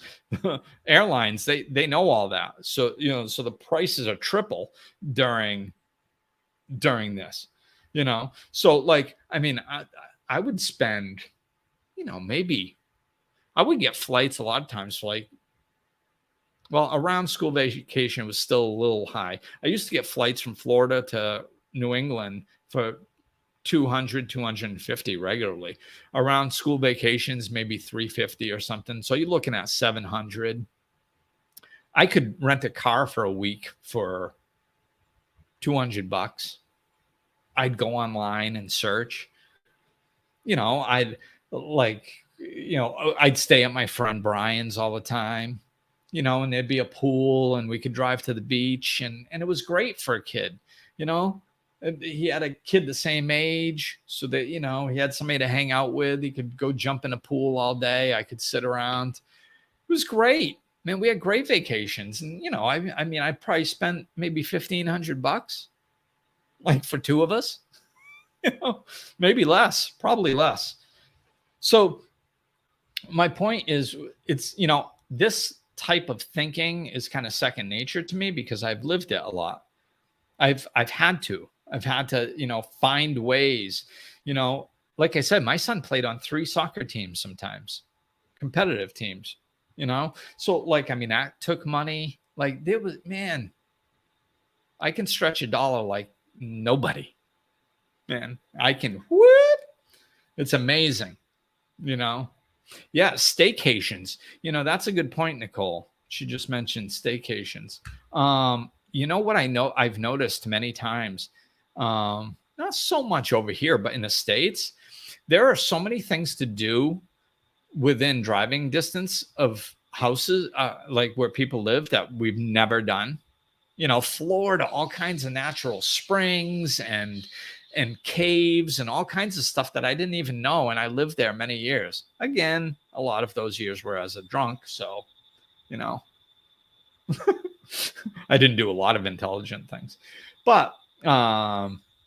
airlines, they know all that. So, so the prices are triple during this, so like, I would spend, maybe I would get flights a lot of times for around school vacation was still a little high. I used to get flights from Florida to New England for 200, 250 regularly. Around school vacations, maybe 350 or something. So you're looking at 700. I could rent a car for a week for $200. I'd go online and search. I'd stay at my friend Brian's all the time, and there'd be a pool and we could drive to the beach, and it was great for a kid. He had a kid the same age, so that, he had somebody to hang out with. He could go jump in a pool all day. I could sit around. It was great, man. We had great vacations. And, I probably spent maybe $1,500, like for two of us, maybe less, probably less. So my point is, it's, this type of thinking is kind of second nature to me, because I've lived it a lot. I've had to find ways, like I said, my son played on 3 soccer teams, sometimes competitive teams, so like, that took money. Like there was, man, I can stretch a dollar like nobody, man. I can, what? It's amazing, yeah. Staycations, that's a good point, Nicole. She just mentioned staycations. What I've noticed many times, not so much over here, but in the States, there are so many things to do within driving distance of houses, like where people live, that we've never done. Florida, all kinds of natural springs and caves and all kinds of stuff that I didn't even know. And I lived there many years. Again, a lot of those years were as a drunk. So, I didn't do a lot of intelligent things, but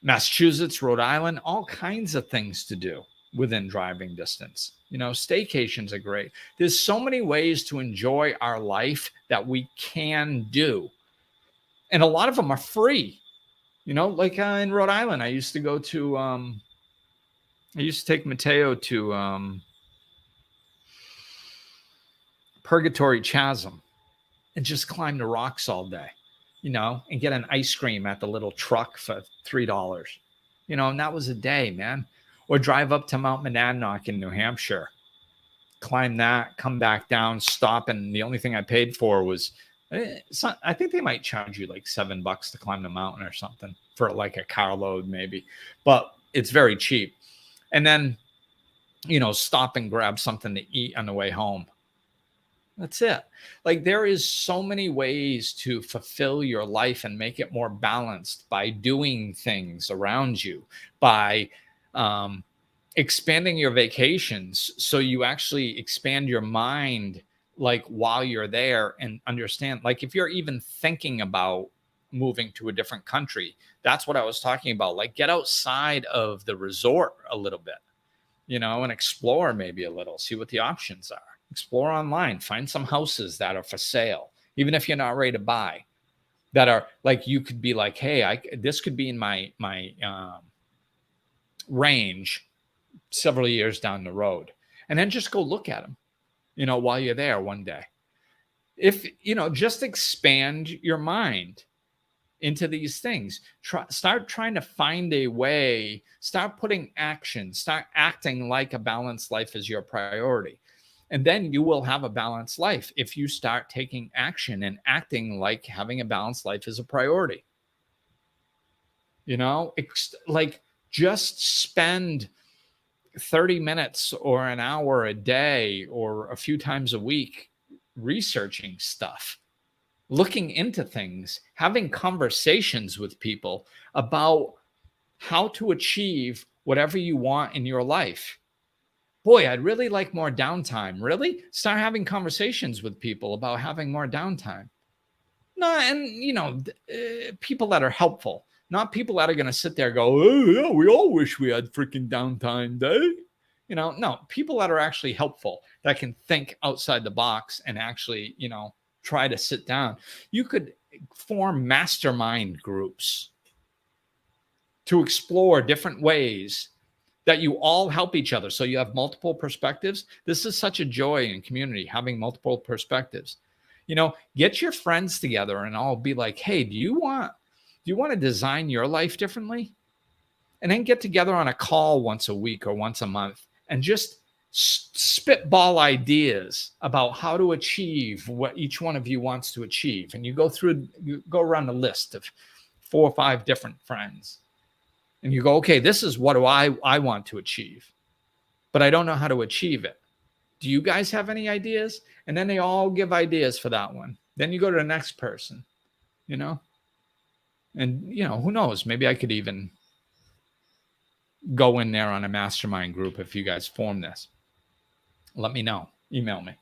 Massachusetts, Rhode Island, all kinds of things to do within driving distance. You know, staycations are great. There's so many ways to enjoy our life that we can do. And a lot of them are free. You know, like in Rhode Island, I used to go to, I used to take Mateo to Purgatory Chasm and just climb the rocks all day, you know, and get an ice cream at the little truck for $3, you know, and that was a day, man. Or drive up to Mount Monadnock in New Hampshire, climb that, come back down, stop. And the only thing I paid for was, I think they might charge you like $7 to climb the mountain or something for like a carload maybe, but it's very cheap. And then, you know, stop and grab something to eat on the way home. That's it. Like there is so many ways to fulfill your life and make it more balanced by doing things around you, by expanding your vacations. So you actually expand your mind, like while you're there, and understand, like if you're even thinking about moving to a different country, that's what I was talking about. Like get outside of the resort a little bit, you know, and explore maybe a little, see what the options are. Explore online, find some houses that are for sale, even if you're not ready to buy, that are like, you could be like, hey, this could be in my range several years down the road. And then just go look at them, you know, while you're there one day. If, you know, just expand your mind into these things. Start trying to find a way, start putting action, start acting like a balanced life is your priority. And then you will have a balanced life if you start taking action and acting like having a balanced life is a priority. You know, like just spend 30 minutes or an hour a day or a few times a week researching stuff, looking into things, having conversations with people about how to achieve whatever you want in your life. Boy, I'd really like more downtime. Really? Start having conversations with people about having more downtime. No, and, you know, people that are helpful, not people that are going to sit there and go, oh, yeah, we all wish we had freaking downtime day. You know, no, people that are actually helpful, that can think outside the box and actually, you know, try to sit down. You could form mastermind groups to explore different ways that you all help each other. So you have multiple perspectives. This is such a joy in community, having multiple perspectives. You know, get your friends together and all be like, hey, do you want to design your life differently? And then get together on a call once a week or once a month and just spitball ideas about how to achieve what each one of you wants to achieve. And you go around the list of 4 or 5 different friends. And you go, okay, this is what do I want to achieve, but I don't know how to achieve it. Do you guys have any ideas? And then they all give ideas for that one. Then you go to the next person, you know, and, you know, who knows? Maybe I could even go in there on a mastermind group if you guys form this. Let me know. Email me.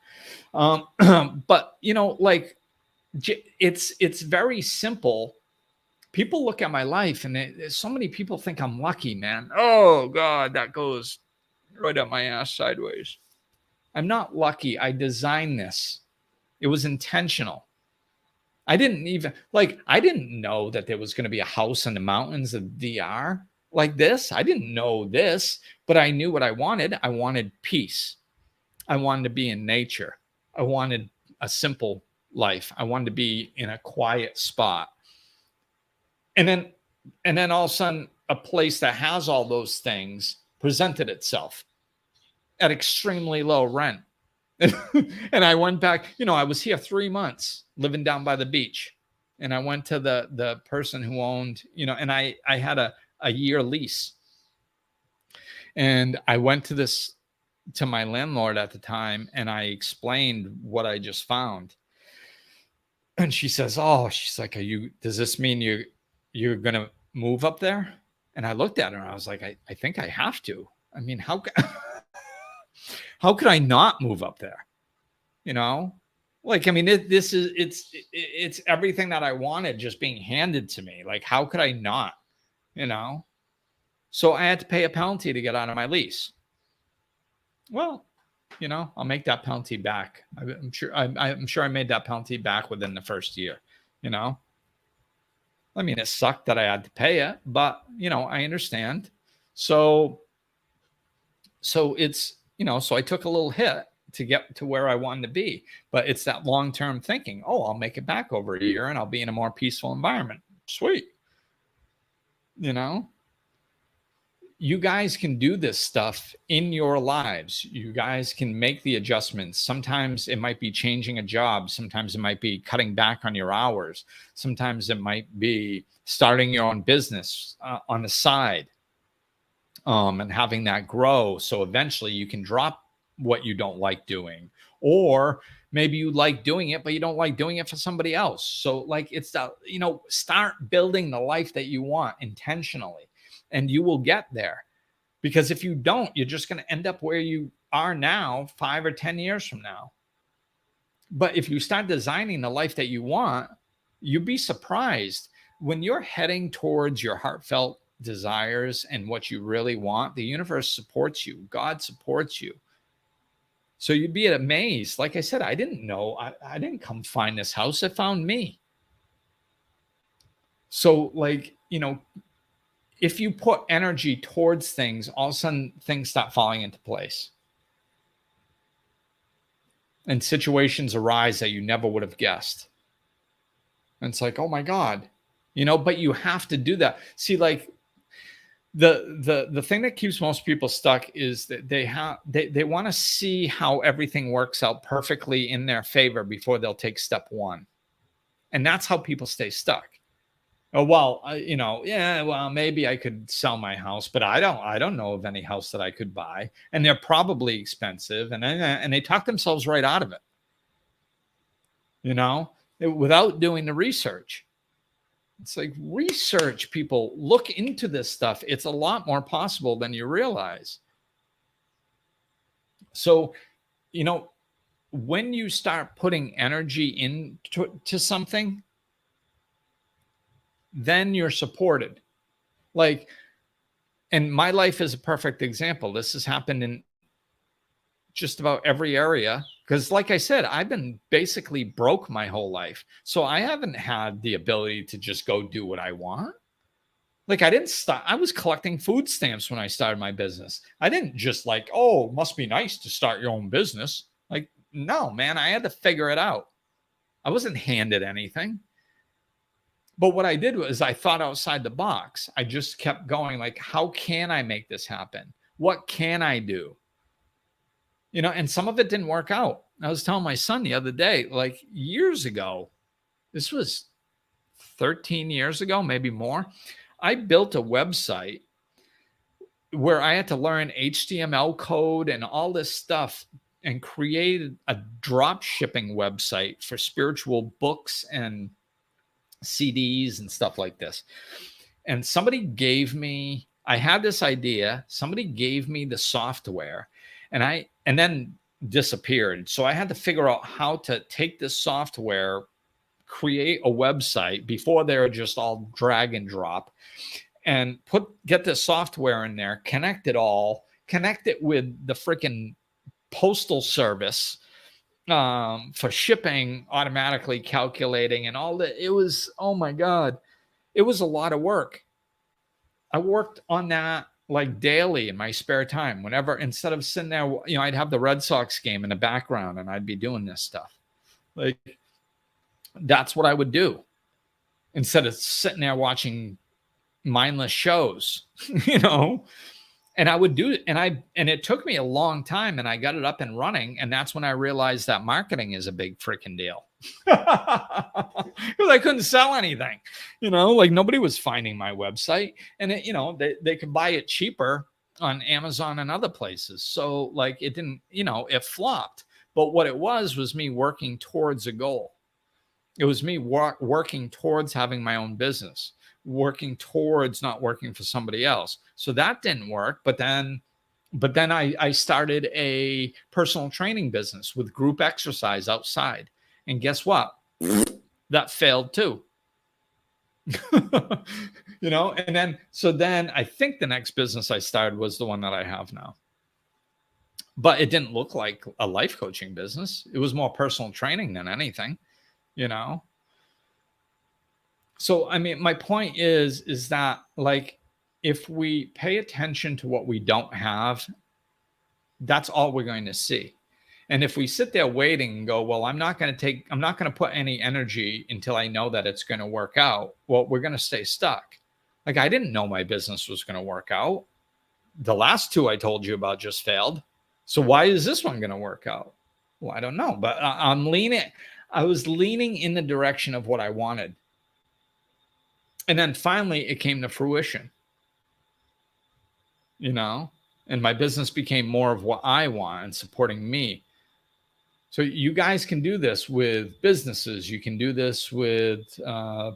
But, you know, like it's very simple. People look at my life and so many people think I'm lucky, man. Oh God, that goes right up my ass sideways. I'm not lucky. I designed this. It was intentional. I didn't know that there was going to be a house in the mountains of DR like this. I didn't know this, but I knew what I wanted. I wanted peace. I wanted to be in nature. I wanted a simple life. I wanted to be in a quiet spot. And then all of a sudden, a place that has all those things presented itself at extremely low rent. And I went back, you know, I was here 3 months living down by the beach. And I went to the person who owned, you know, and I had a year lease. And I went to my landlord at the time, and I explained what I just found. And she says, oh, she's like, does this mean you're going to move up there? And I looked at her and I was like, I think I have to. I mean, how could I not move up there? You know, like, I mean, it's everything that I wanted just being handed to me. Like, how could I not, you know? So I had to pay a penalty to get out of my lease. Well, I'll make that penalty back. I'm sure I made that penalty back within the first year. I mean, it sucked that I had to pay it, but I understand. So it's, so I took a little hit to get to where I wanted to be, but it's that long-term thinking. Oh, I'll make it back over a year and I'll be in a more peaceful environment. Sweet. You guys can do this stuff in your lives. You guys can make the adjustments. Sometimes it might be changing a job. Sometimes it might be cutting back on your hours. Sometimes it might be starting your own business on the side and having that grow. So eventually you can drop what you don't like doing, or maybe you like doing it, but you don't like doing it for somebody else. So like it's that, start building the life that you want intentionally. And you will get there, because if you don't, you're just going to end up where you are now 5 or 10 years from now. But if you start designing the life that you want, you'd be surprised when you're heading towards your heartfelt desires and what you really want. The universe supports you. God supports you. So you'd be amazed. Like I said, I didn't know. I didn't come find this house. It found me. So if you put energy towards things, all of a sudden things start falling into place. And situations arise that you never would have guessed. And it's like, oh my God, but you have to do that. See, like the thing that keeps most people stuck is that they want to see how everything works out perfectly in their favor before they'll take step one. And that's how people stay stuck. Oh, well, maybe I could sell my house, but I don't know of any house that I could buy, and they're probably expensive, and they talk themselves right out of it, without doing the research. It's like, research, people, look into this stuff. It's a lot more possible than you realize. So, when you start putting energy into something, then you're supported. And my life is a perfect example. This has happened in just about every area, because like I said, I've been basically broke my whole life. So I haven't had the ability to just go do what I want. I didn't start. I was collecting food stamps when I started my business. I didn't just must be nice to start your own business. No, man, I had to figure it out. I wasn't handed anything. But what I did was I thought outside the box. I just kept going, how can I make this happen? What can I do? And some of it didn't work out. I was telling my son the other day, years ago, this was 13 years ago, maybe more, I built a website where I had to learn HTML code and all this stuff and created a drop shipping website for spiritual books and CDs and stuff like this. And I had this idea, somebody gave me the software, and then disappeared. So I had to figure out how to take this software, create a website before they were just all drag and drop, and get this software in there, connect it with the freaking postal service, for shipping, automatically calculating and all that. It was, oh my God, it was a lot of work. I worked on that daily in my spare time. Whenever, instead of sitting there, I'd have the Red Sox game in the background and I'd be doing this stuff. That's what I would do instead of sitting there watching mindless shows, And I would do it. And it took me a long time, and I got it up and running. And that's when I realized that marketing is a big freaking deal. Because I couldn't sell anything, nobody was finding my website, and they could buy it cheaper on Amazon and other places. So it didn't, it flopped. But what it was me working towards a goal. It was me working towards having my own business, working towards not working for somebody else. So that didn't work. But then I started a personal training business with group exercise outside. And guess what? That failed too. And then I think the next business I started was the one that I have now. but it didn't look like a life coaching business. It was more personal training than anything, you know? So, I mean, my point is that like, if we pay attention to what we don't have, that's all we're going to see. And if we sit there waiting and go, well, I'm not going to put any energy until I know that it's going to work out. Well, we're going to stay stuck. Like, I didn't know my business was going to work out. The last two I told you about just failed. So why is this one going to work out? Well, I don't know, but I was leaning in the direction of what I wanted. And then finally it came to fruition, you know, and my business became more of what I want and supporting me. So you guys can do this with businesses. You can do this with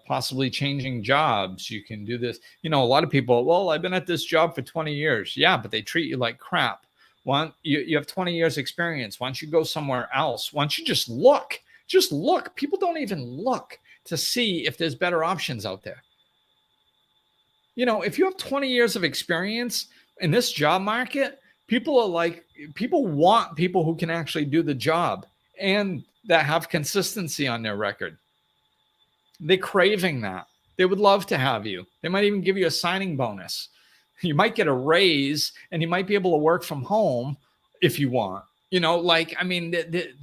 possibly changing jobs. You can do this. You know, a lot of people, well, I've been at this job for 20 years. Yeah, but they treat you like crap. You have 20 years experience. Why don't you go somewhere else? Why don't you just look? Just look. People don't even look to see if there's better options out there. You know, if you have 20 years of experience in this job market, people want people who can actually do the job and that have consistency on their record. They're craving that. They would love to have you. They might even give you a signing bonus. You might get a raise and you might be able to work from home if you want. You know, like, I mean,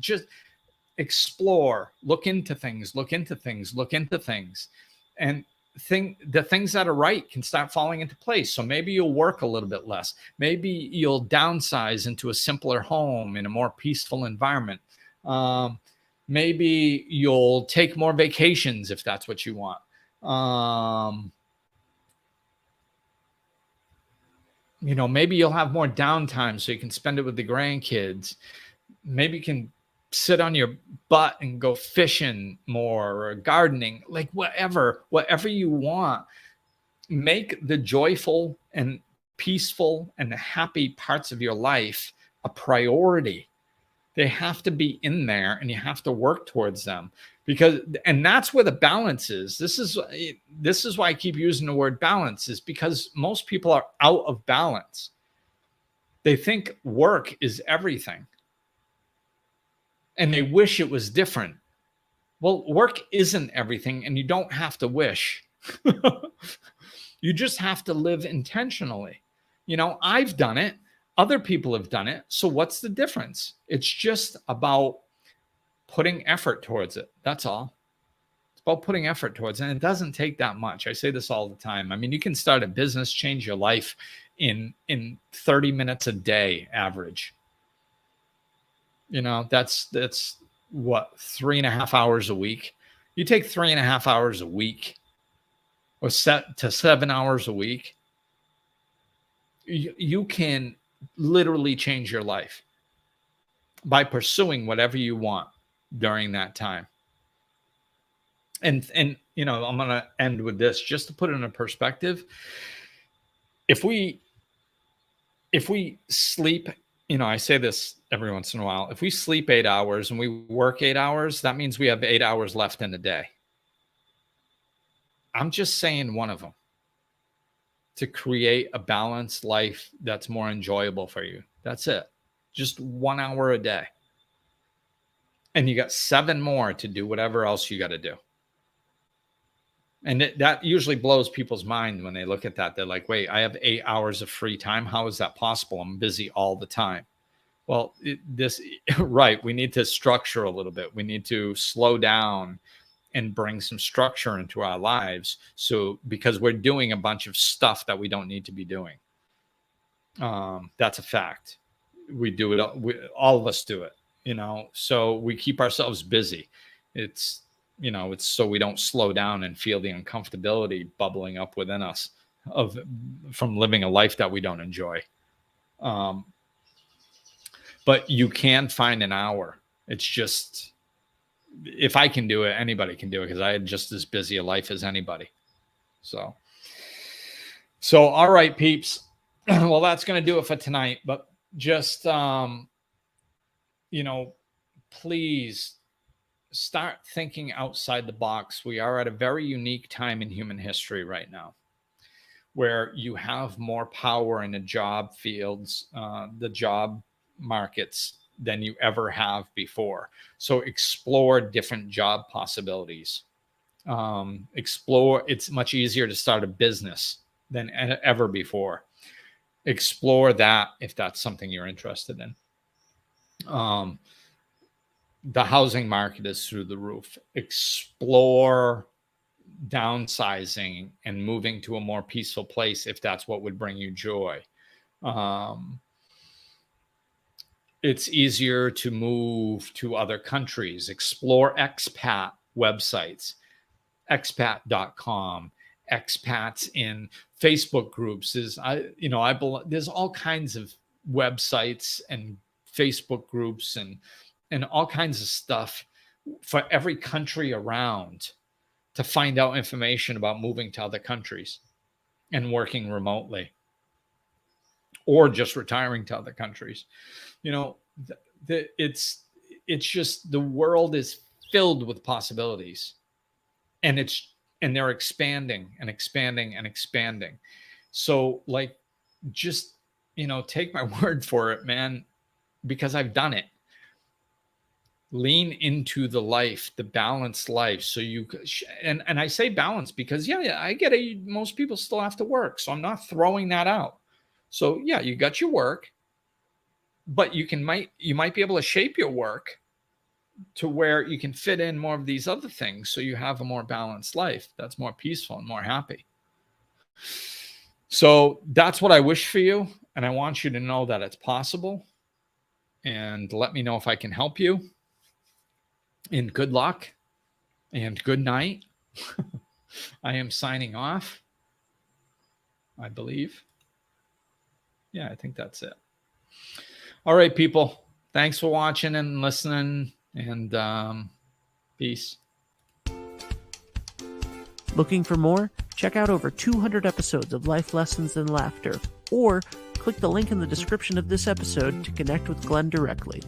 just explore, look into things. And the things that are right can start falling into place. So maybe you'll work a little bit less. Maybe you'll downsize into a simpler home in a more peaceful environment. Maybe you'll take more vacations if that's what you want. You know, maybe you'll have more downtime so you can spend it with the grandkids. Maybe you can sit on your butt and go fishing more or gardening, like whatever you want. Make the joyful and peaceful and the happy parts of your life a priority. They have to be in there and you have to work towards them, and that's where the balance is. This is why I keep using the word balance, is because most people are out of balance. They think work is everything. And they wish it was different. Well, work isn't everything, and you don't have to wish. You just have to live intentionally. You know, I've done it. Other people have done it. So what's the difference? It's just about putting effort towards it. That's all. It's about putting effort towards it. And it doesn't take that much. I say this all the time. I mean, you can start a business, change your life in 30 minutes a day average. You know, that's what, 3.5 hours a week. You take 3.5 hours a week or set to 7 hours a week. You can literally change your life by pursuing whatever you want during that time. And you know, I'm going to end with this just to put it in a perspective. If we sleep, you know, I say this every once in a while, if we sleep 8 hours and we work 8 hours, that means we have 8 hours left in the day. I'm just saying one of them, to create a balanced life that's more enjoyable for you. That's it. Just 1 hour a day. And you got 7 more to do whatever else you got to do. And that usually blows people's mind when they look at that. They're like, wait, I have 8 hours of free time. How is that possible? I'm busy all the time. Well, right. We need to structure a little bit. We need to slow down and bring some structure into our lives. So, because we're doing a bunch of stuff that we don't need to be doing. That's a fact. We do it. All of us do it, you know, so we keep ourselves busy. It's so we don't slow down and feel the uncomfortability bubbling up within us from living a life that we don't enjoy. But you can find an hour. It's just, if I can do it, anybody can do it, because I had just as busy a life as anybody. So all right, peeps. Well, that's going to do it for tonight. But just, please start thinking outside the box. We are at a very unique time in human history right now, where you have more power in the job fields, the job markets than you ever have before. So explore different job possibilities. It's much easier to start a business than ever before. Explore that if that's something you're interested in. The housing market is through the roof. Explore downsizing and moving to a more peaceful place if that's what would bring you joy. It's easier to move to other countries. Explore expat websites, expat.com, expats in Facebook groups. There's all kinds of websites and Facebook groups and all kinds of stuff for every country around to find out information about moving to other countries and working remotely or just retiring to other countries. It's just, the world is filled with possibilities, and they're expanding and expanding and expanding. So just, take my word for it, man, because I've done it. Lean into the balanced life. So and I say balance because I get it. Most people still have to work. So I'm not throwing that out. So you got your work, but you might be able to shape your work to where you can fit in more of these other things. So you have a more balanced life that's more peaceful and more happy. So that's what I wish for you. And I want you to know that it's possible, and let me know if I can help you. And good luck and good night. I am signing off, I believe. Yeah, I think that's it. All right, people. Thanks for watching and listening, and peace. Looking for more? Check out over 200 episodes of Life Lessons and Laughter, or click the link in the description of this episode to connect with Glenn directly.